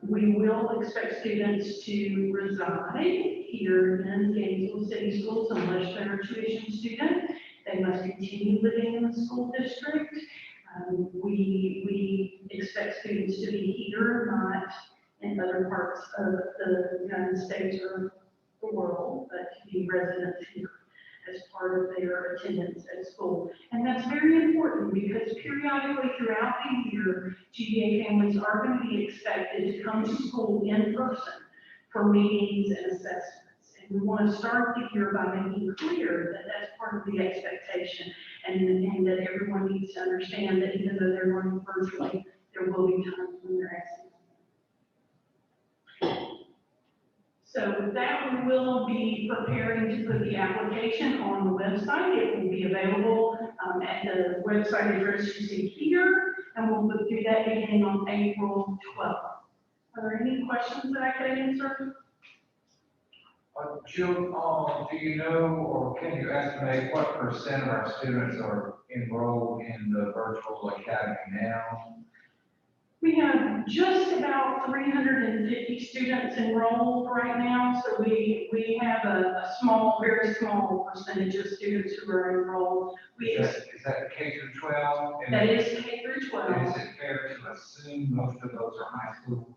S12: We will expect students to reside here in Gainesville City Schools unless they're a tuition student. They must continue living in the school district. We expect students to be here, not in other parts of the United States or the world, but to be residents here as part of their attendance at school. And that's very important because periodically throughout the year, GBA families are going to be expected to come to school in person for meetings and assessments. And we want to start the year by making clear that that's part of the expectation and that everyone needs to understand that even though they're learning virtually, there will be times when they're absent. So with that, we will be preparing to put the application on the website. It will be available at the website address you see here, and we'll do that beginning on April 12th. Are there any questions that I can answer?
S13: Jill, do you know or can you estimate what % of our students are enrolled in the virtual academy now?
S12: We have just about 350 students enrolled right now, so we have a small, very small percentage of students who are enrolled.
S13: Is that K through 12?
S12: That is K through 12.
S13: Is it fair to assume most of those are high school?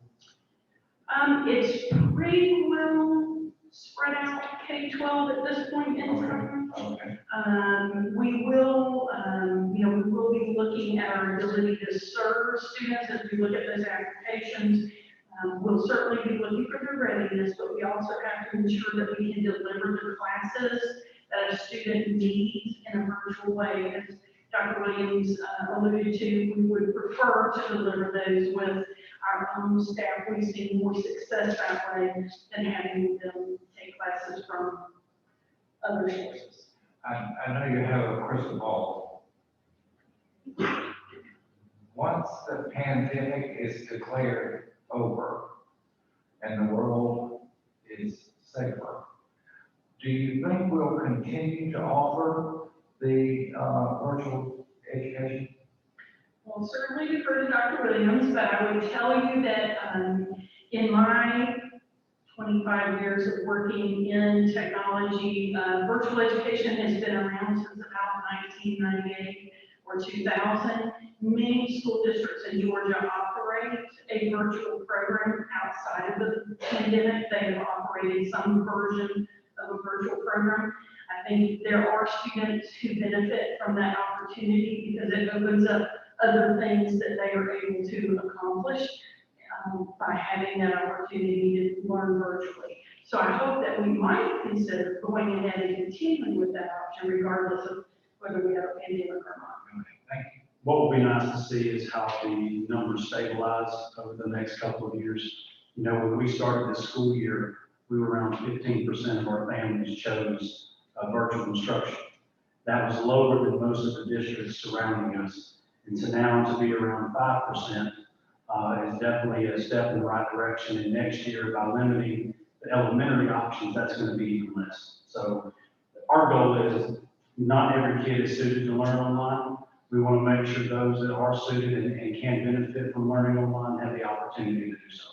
S12: It's pretty well spread out K-12 at this point in time.
S13: Okay.
S12: We will, we will be looking at our ability to serve students as we look at those applications. We'll certainly be looking for their readiness, but we also have to ensure that we can deliver the classes that a student needs in a virtual way. As Dr. Williams alluded to, we would prefer to deliver those with our own staff. We've seen more success that way than having them take classes from other sources.
S13: I know you have a crystal ball. Once the pandemic is declared over and the world is safer, do you think we'll continue to offer the virtual education?
S12: Well, certainly defer to Dr. Williams, but I would tell you that in my 25 years of working in technology, virtual education has been around since about 1998 or 2000. Many school districts in Georgia operate a virtual program outside of the pandemic. They have operated some version of a virtual program. I think there are students who benefit from that opportunity because it opens up other things that they are able to accomplish by having that opportunity to learn virtually. So I hope that we might consider going ahead and continuing with that option regardless of whether we have a pandemic or not.
S13: Okay, thank you.
S7: What would be nice to see is how the numbers stabilize over the next couple of years. You know, when we started this school year, we were around 15% of our families chose virtual instruction. That was lower than most of the districts surrounding us. And so now to be around 5% is definitely a step in the right direction. And next year, by limiting the elementary options, that's going to be even less. So our goal is not every kid is suited to learn online. We want to make sure those that are suited and can benefit from learning online have the opportunity to do so.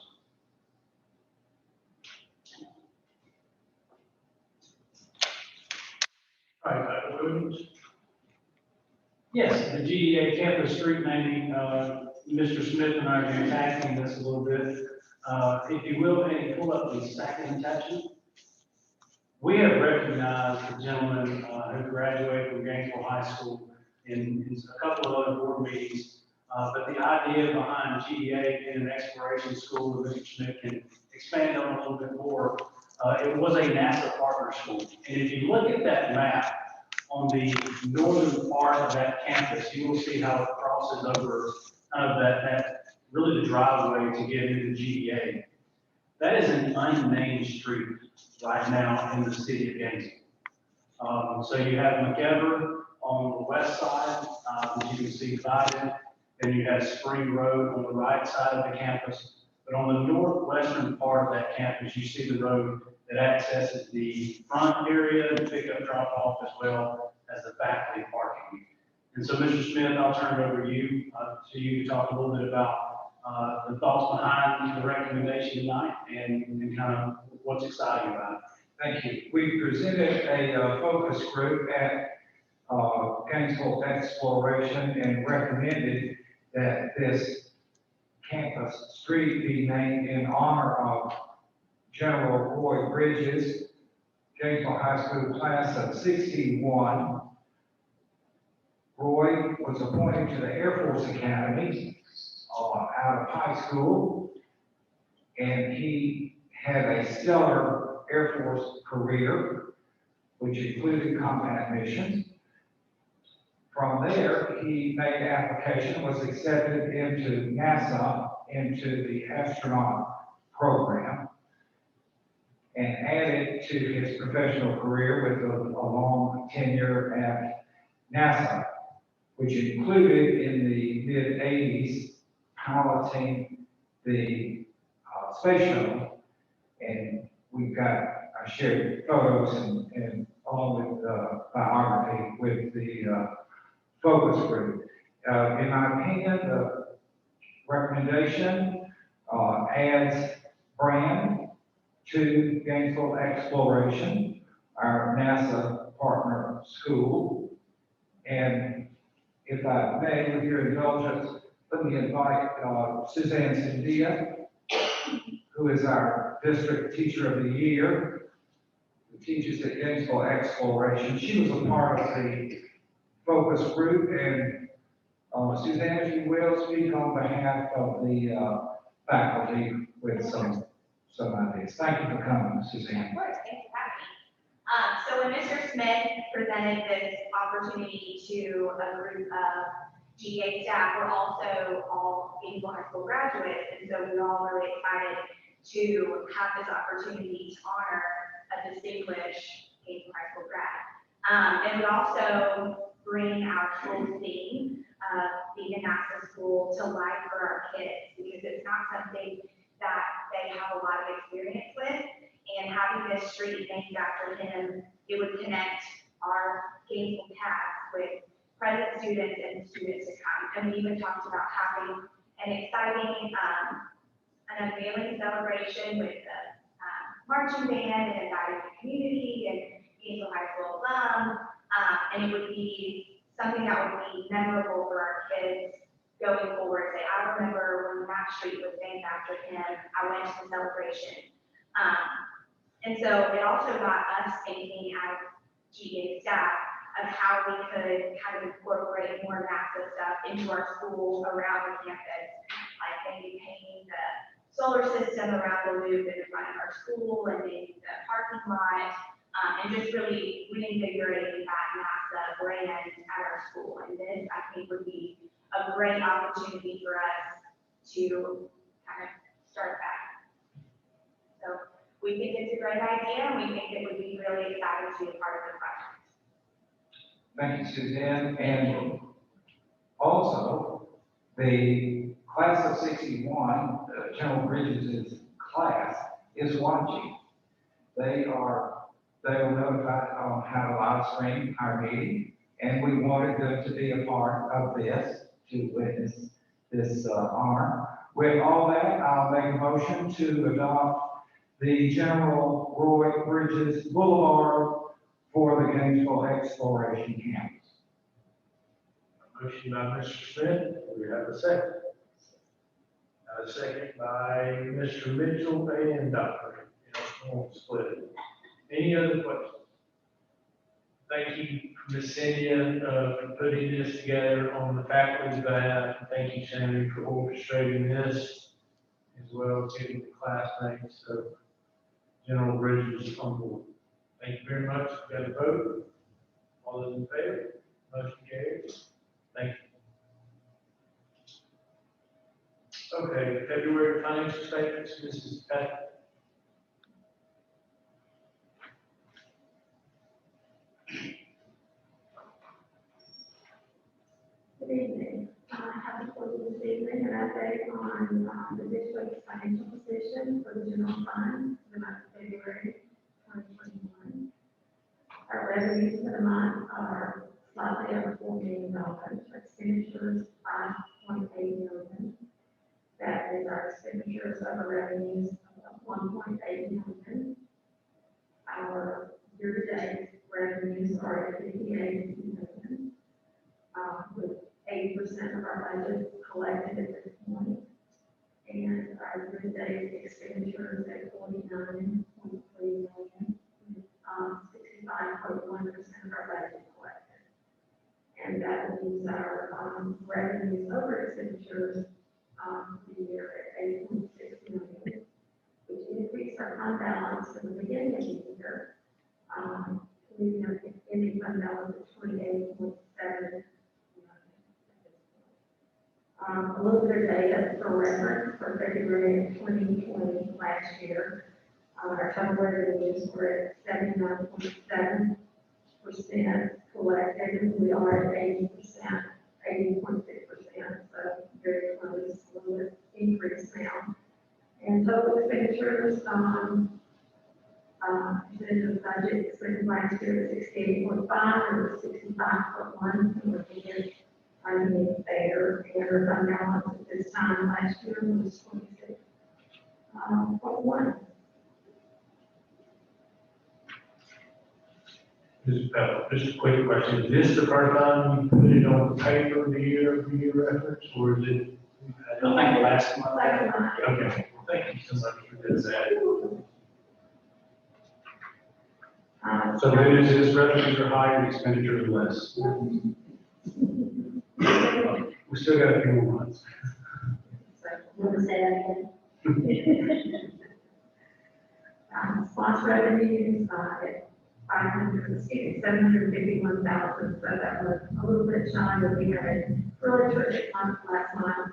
S7: All right, Dr. Williams. Yes, the GEA campus street naming, Mr. Smith and I are going to tackling this a little bit. If you will, can you pull up the second attachment? We have recognized the gentleman who graduated from Gainesville High School in a couple of other board meetings. But the idea behind GEA being an exploration school, that Mr. Smith can expand on a little bit more. It was a NASA partner school. And if you look at that map, on the northern part of that campus, you will see how it crosses over kind of that really the driveway to get into GEA. That is an unnamed street right now in the city of Gainesville. So you have McEver on the west side, which you can see divided. Then you have Spring Road on the right side of the campus. But on the northwestern part of that campus, you see the road that accesses the front area, the pickup drop off, as well as the faculty parking. And so, Mr. Smith, I'll turn it over to you to talk a little bit about the thoughts behind the recommendation tonight and kind of what's exciting about it.
S13: Thank you. We presented a focus group at Gainesville Exploration and recommended that this campus street be named in honor of General Roy Bridges, Gainesville High School class of 61. Roy was appointed to the Air Force Academy out of high school, and he had a stellar Air Force career, which included combat missions. From there, he made application, was accepted into NASA, into the astronaut program, and added to his professional career with a long tenure at NASA, which included in the mid-80s piloting the space shuttle. And we've got, I shared photos and along with biography with the focus group. In my opinion, the recommendation adds brand to Gainesville Exploration, our NASA partner school. And if I may, with your indulgence, let me invite Suzanne Cynthia, who is our district teacher of the year, who teaches at Gainesville Exploration. She was a part of the focus group, and Suzanne, if you will, speak on behalf of the faculty with some ideas. Thank you for coming, Suzanne.
S14: Of course, thanks for having me. So when Mr. Smith presented this opportunity to a group of GA staff, we're also all Gainesville High School graduates, and so we're all really excited to have this opportunity to honor a distinguished Gainesville High School grad. And we also bring our school theme of being a NASA school to life for our kids, because it's not something that they have a lot of experience with. And having this street named after him, it would connect our Gainesville past with present students and students to come. And we even talked about having an exciting an unveiling celebration with the marching band and inviting the community and Gainesville High School alum. And it would be something that would be memorable for our kids going forward. Say, I remember when that street was named after him, I went to the celebration. And so it also got us thinking as GA staff of how we could kind of incorporate more NASA stuff into our school around the campus, like maybe painting the solar system around the loop in front of our school and maybe the parking lot, and just really reinvigorating that NASA brand at our school. And this, I think, would be a great opportunity for us to kind of start that. So we think it's a great idea, and we think it would be really exciting to be a part of the project.
S13: Thank you, Suzanne. And also, the class of 61, General Bridges' class, is watching. They were notified on how to live stream our meeting, and we wanted them to be a part of this, to witness this honor. With all that, I'll make a motion to adopt the General Roy Bridges Boulevard for the Gainesville Exploration Campus.
S1: Motion by Mr. Smith, do we have a second? A second by Mr. Mitchell and Dr. Split. Any other questions? Thank you, Ms. Cynthia, for putting this together on the faculty's behalf. Thank you, Sandy, for orchestrating this, as well as getting the classmates of General Bridges on board. Thank you very much. We got a vote. All those in favor? Motion carries. Thank you. Okay, February financial statements, Mrs. Pat.
S10: update on the district's financial position for the general fund for the month of February 2021. Our revenues for the month are slightly over $4 million. Our expenditures, $5.8 million. That is our expenditures over revenues of $1.8 million. Our year-to-date revenues are at $58 million, with 80% of our budget collected at this point. And our year-to-date expenditures at $49.3 million, 65.1% of our budget collected. And that leaves our revenues over expenditures the year at $8.6 million, which increased our fund balance from the beginning of the year, leaving our ending fund balance at $28.7 million. A little bit of data for reference for February of 2020 last year. Our total revenues were at 79.7% collected, and we are at 80%, 80.6%, so very close, a little bit increase now. And total expenditures, percentage of budget expenses last year was 68.5, or 65.1, so we're getting there. And our fund balance at this time last year was 26.1.
S15: Just a quick question. Is this the first time you put it on the paper, the year reference, or is it?
S7: I think last month.
S15: Okay, well, thank you so much for this. So the good news is revenues are higher, expenditures are less. We still got a few more months.
S10: Want to say that again? Sponsor revenues at 751,000, so that was a little bit shy of we had really terrific month last month,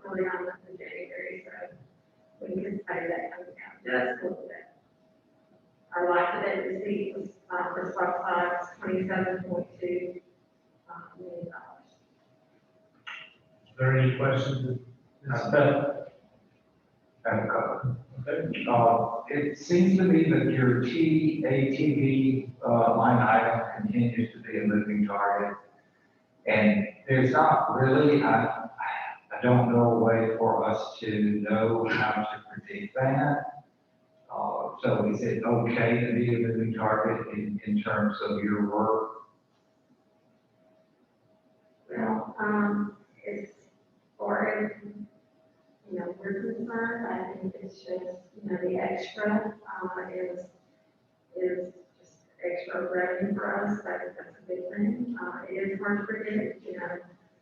S10: really on the month of January, so we could say that coming down just a little bit. Our life-to-date receipt was for stock size $27.2 million.
S15: Is there any questions?
S13: Okay. It seems to me that your TATV line item continues to be a moving target. And there's not really, I don't know a way for us to know how to predict that. So is it okay to be a moving target in terms of your work?
S10: Well, as far as, we're concerned, I think it's just, the extra, is just extra revenue for us. That's a big thing. It is hard to predict,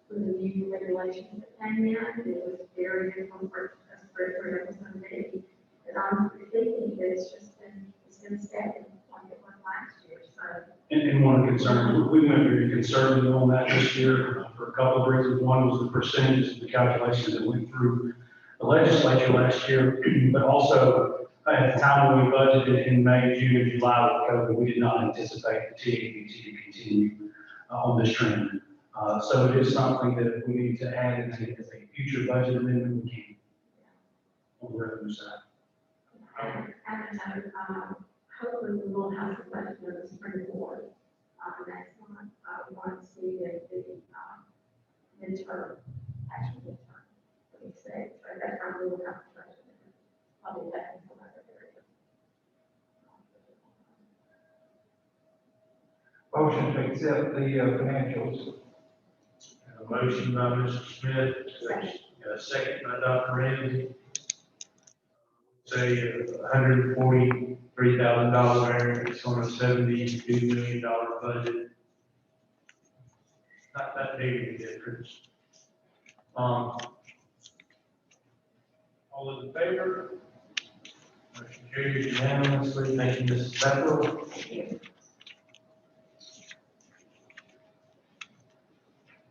S10: with the new regulations that came in, it was very difficult for us to predict what it was going to be. And honestly speaking, it's been stagnant like it was last year, so.
S7: And one of the concerns, we went very conservative on that this year for a couple of reasons. One was the percentages of the calculations that went through the legislature last year, but also at the time when we budgeted in May, June, and July with COVID, we did not anticipate the TABT to continue on this trend. So it is something that we need to add as a future budget amendment we can on the revenue side.
S10: Hopefully we will have some budget in the spring board next month, once we get the midterm, actual midterm, let me say, so that's how we will have the budget. Probably that in some other area.
S13: Motion to accept the financials.
S15: A motion by Mr. Smith, a second by Dr. Ramsey. Say $143,000 variance on a $72 million budget. Not that big of a difference. All those in favor? Motion carries unanimously. Thank you, Mrs. Becker.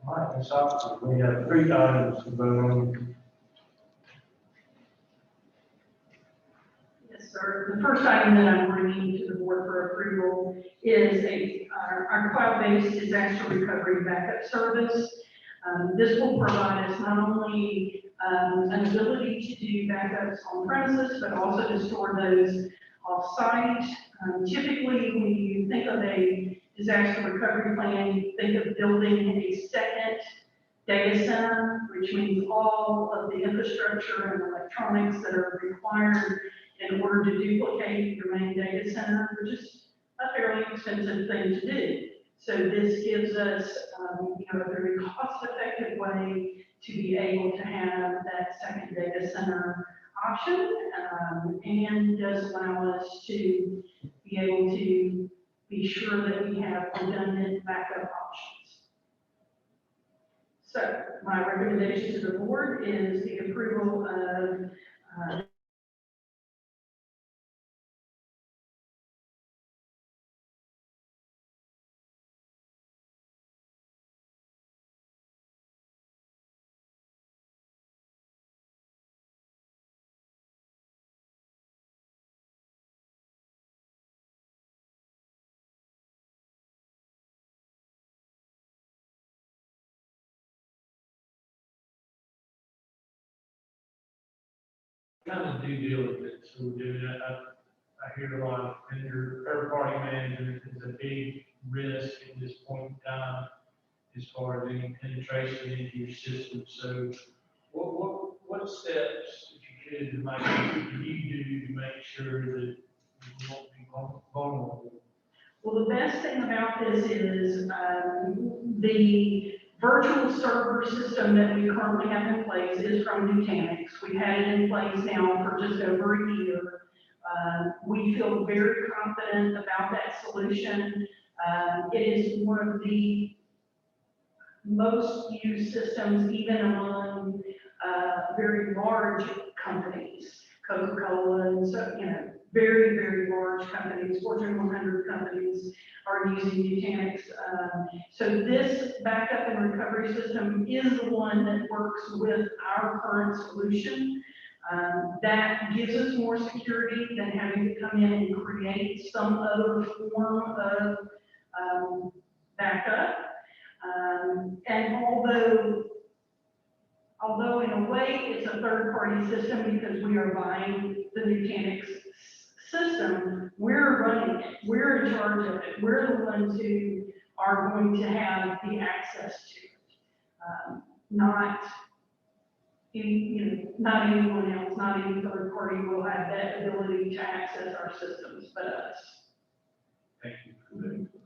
S15: All right, Ms. Officer, we have 3 items to vote on.
S3: Yes, sir. The first item that I'm bringing to the board for approval is our cloud-based disaster recovery backup service. This will provide us not only an ability to do backups on premises, but also to store those off-site. Typically, when you think of a disaster recovery plan, you think of building a second data center, which means all of the infrastructure and electronics that are required in order to duplicate your main data center, which is a fairly expensive thing to do. So this gives us, a very cost-effective way to be able to have that second data center option, and does allow us to be able to be sure that we have redundant backup options. So my recommendation to the board is the approval of
S15: Kind of due diligence we're doing. I hear a lot, and your third-party management is a big risk at this point in time as far as any penetration into your system. So what steps, if you could, do you do to make sure that you won't be vulnerable?
S3: Well, the best thing about this is the virtual server system that we currently have in place is from Nutanix. We've had it in place now for just over a year. We feel very confident about that solution. It is one of the most used systems, even among very large companies, Coca-Cola, and so, very, very large companies, Fortune 100 companies are using Nutanix. So this backup and recovery system is the one that works with our current solution. That gives us more security than having to come in and create some other form of backup. And although in a way it's a third-party system because we are buying the Nutanix system, we're running it, we're in charge of it, we're the ones who are going to have the access to it. Not anyone else, not any third party will have that ability to access our systems but us.
S15: Thank you for that information.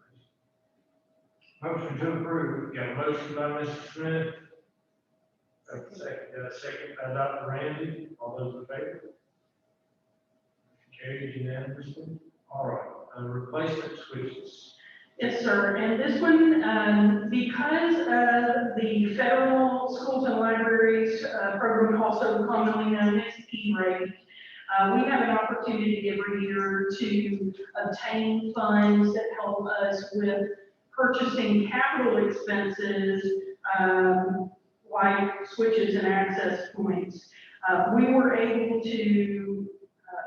S15: Motion to approve. Got a motion by Mr. Smith. Second by Dr. Ramsey. All those in favor? Carried unanimously. All right, replacement switches.
S3: Yes, sir. And this one, because of the federal schools and libraries program, also commonly known as E-rate, we have an opportunity every year to obtain funds that help us with purchasing capital expenses like switches and access points. We were able to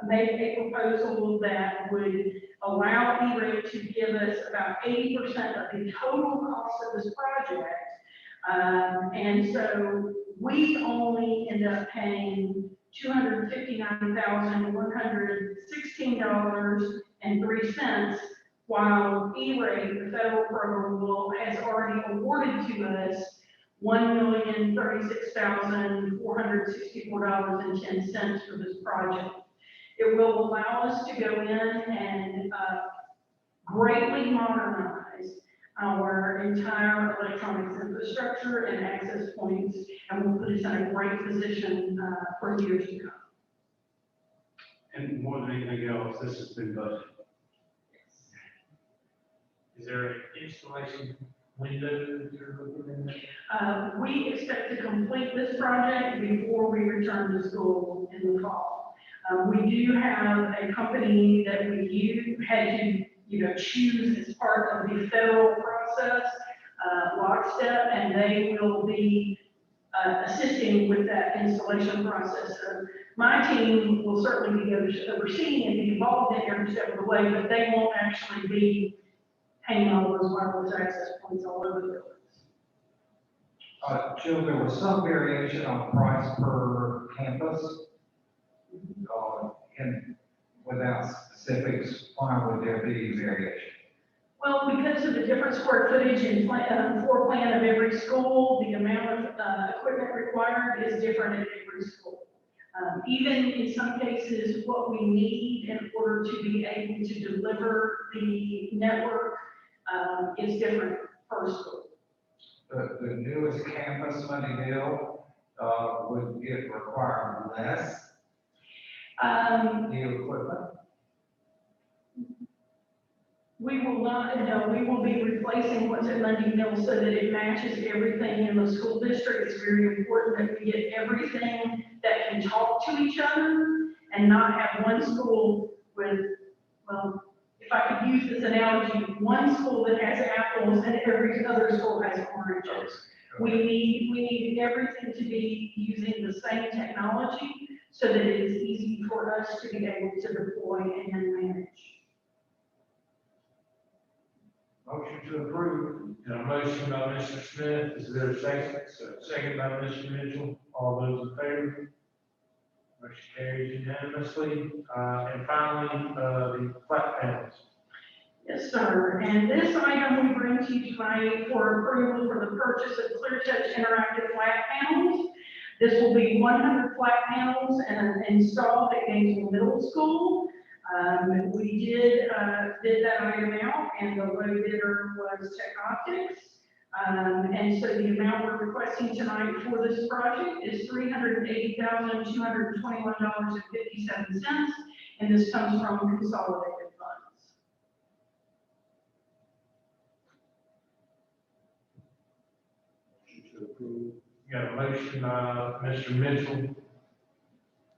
S3: make a proposal that would allow E-rate to give us about 80% of the total cost of this project. And so we only end up paying $259,116.03, while E-rate, the federal program, has already awarded to us $1,036,464.10 for this project. It will allow us to go in and greatly modernize our entire electronics infrastructure and access points, and will put us in a great position for years to come.
S15: And more than anything else, this has been budgeted. Is there an installation window that you're looking at?
S3: We expect to complete this project before we return to school in the fall. We do have a company that we had to choose as part of the federal process, Lockstep, and they will be assisting with that installation process. So my team will certainly be overseeing and be involved in every step of the way, but they won't actually be hanging all those wireless access points all over the place.
S13: Jill, there was some variation on price per campus. And without specifics, why would there be variation?
S16: Well, because of the different square footage and floor plan of every school, the amount of equipment required is different at every school. Even in some cases, what we need in order to be able to deliver the network is different per school.
S13: The newest campus, Moneydale, would it require less new equipment?
S16: We will not, no, we will be replacing what's at Lundy Mill so that it matches everything in the school district. It's very important that we get everything that can talk to each other and not have one school with, well, if I could use this analogy, one school that has apples and every other school has oranges. We need everything to be using the same technology so that it is easy for us to be able to deploy and manage.
S13: Motion to approve.
S15: Got a motion by Mr. Smith, is there a second? Second by Mr. Mitchell, all those in favor? Motion carries unanimously. And finally, the flat panels.
S16: Yes, sir. And this item we bring to you tonight for approval for the purchase of ClearTouch interactive flat panels. This will be 100 flat panels and installed at Gainesville Middle School. We did that item out, and the low bidder was Tech Optics. And so the amount we're requesting tonight for this project is $380,221.57, and this comes from consolidated funds.
S15: To approve. Got a motion by Mr. Mitchell.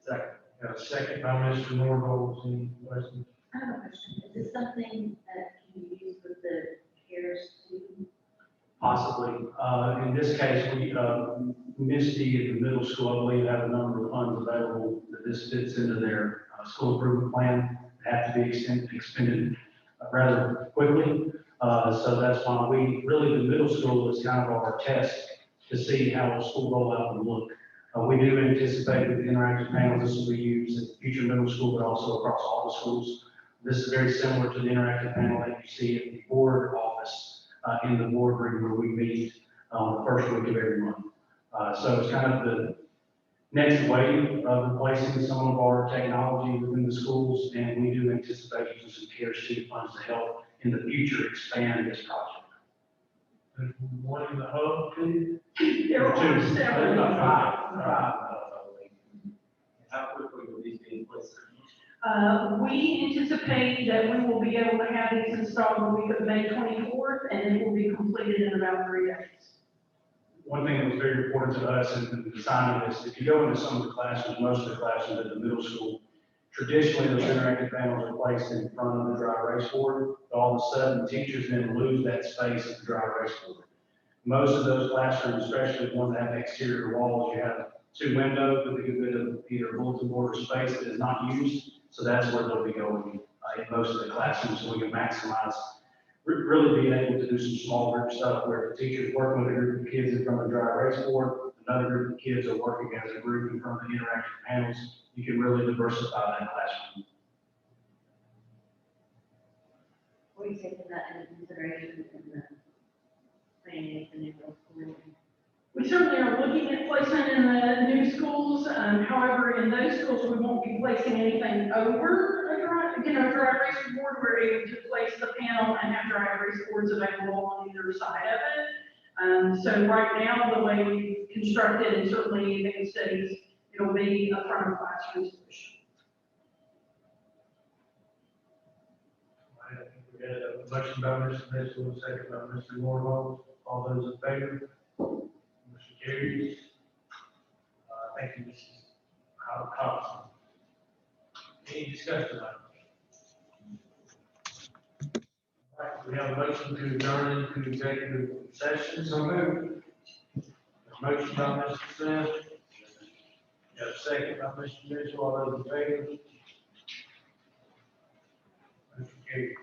S15: Second. Got a second by Mr. Norville. Any questions?
S17: I have a question. Is this something that can be used with the CARES too?
S7: Possibly. In this case, Misty at the middle school, I believe, have a number of funds available that this fits into their school improvement plan. They have to be expended rather quickly. So that's why the middle school is kind of our test to see how the school rollout will look. We do anticipate with the interactive panels, this will be used at the future middle school, but also across all the schools. This is very similar to the interactive panel that you see at the board office in the boardroom where we meet the first week of every month. So it's kind of the next wave of replacing some of our technology within the schools, and we do anticipate using some CARES 2 funds to help in the future expand this project.
S15: There's one in the hub, too?
S16: There are several.
S8: How quickly will these be in place?
S16: We anticipate that we will be able to have these installed the week of May 24th, and it will be completed in about 3 days.
S7: One thing that was very important to us in the design of this, if you go into some of the classrooms, most of the classrooms at the middle school, traditionally those interactive panels are placed in front of the dry erase board. But all of a sudden, teachers then lose that space at the dry erase board. Most of those classrooms, especially the ones that have exterior walls, you have 2 windows with a good bit of either bulletin board or space that is not used. So that's where they'll be going in most of the classrooms, so we can maximize, really being able to do some small group stuff where the teacher's working with a group of kids in front of the dry erase board, another group of kids are working as a group in front of the interactive panels. You can really diversify that classroom.
S17: What are you taking that into consideration in the planning for the middle school?
S16: We certainly are looking at placement in the new schools. However, in those schools, we won't be placing anything over a dry erase board. We're able to place the panel and have dry erase boards available on either side of it. So right now, the way we've constructed, and certainly in studies, it'll be a front of classroom solution.
S15: I think we got a motion by Mr. Mitchell, a second by Mr. Norville. All those in favor? Motion carries. Thank you, Mrs. Thompson. Any discussion on it? All right, we have a motion to adjourn into executive session. So moved. A motion by Mr. Smith. Got a second by Mr. Mitchell. All those in favor? Motion carries.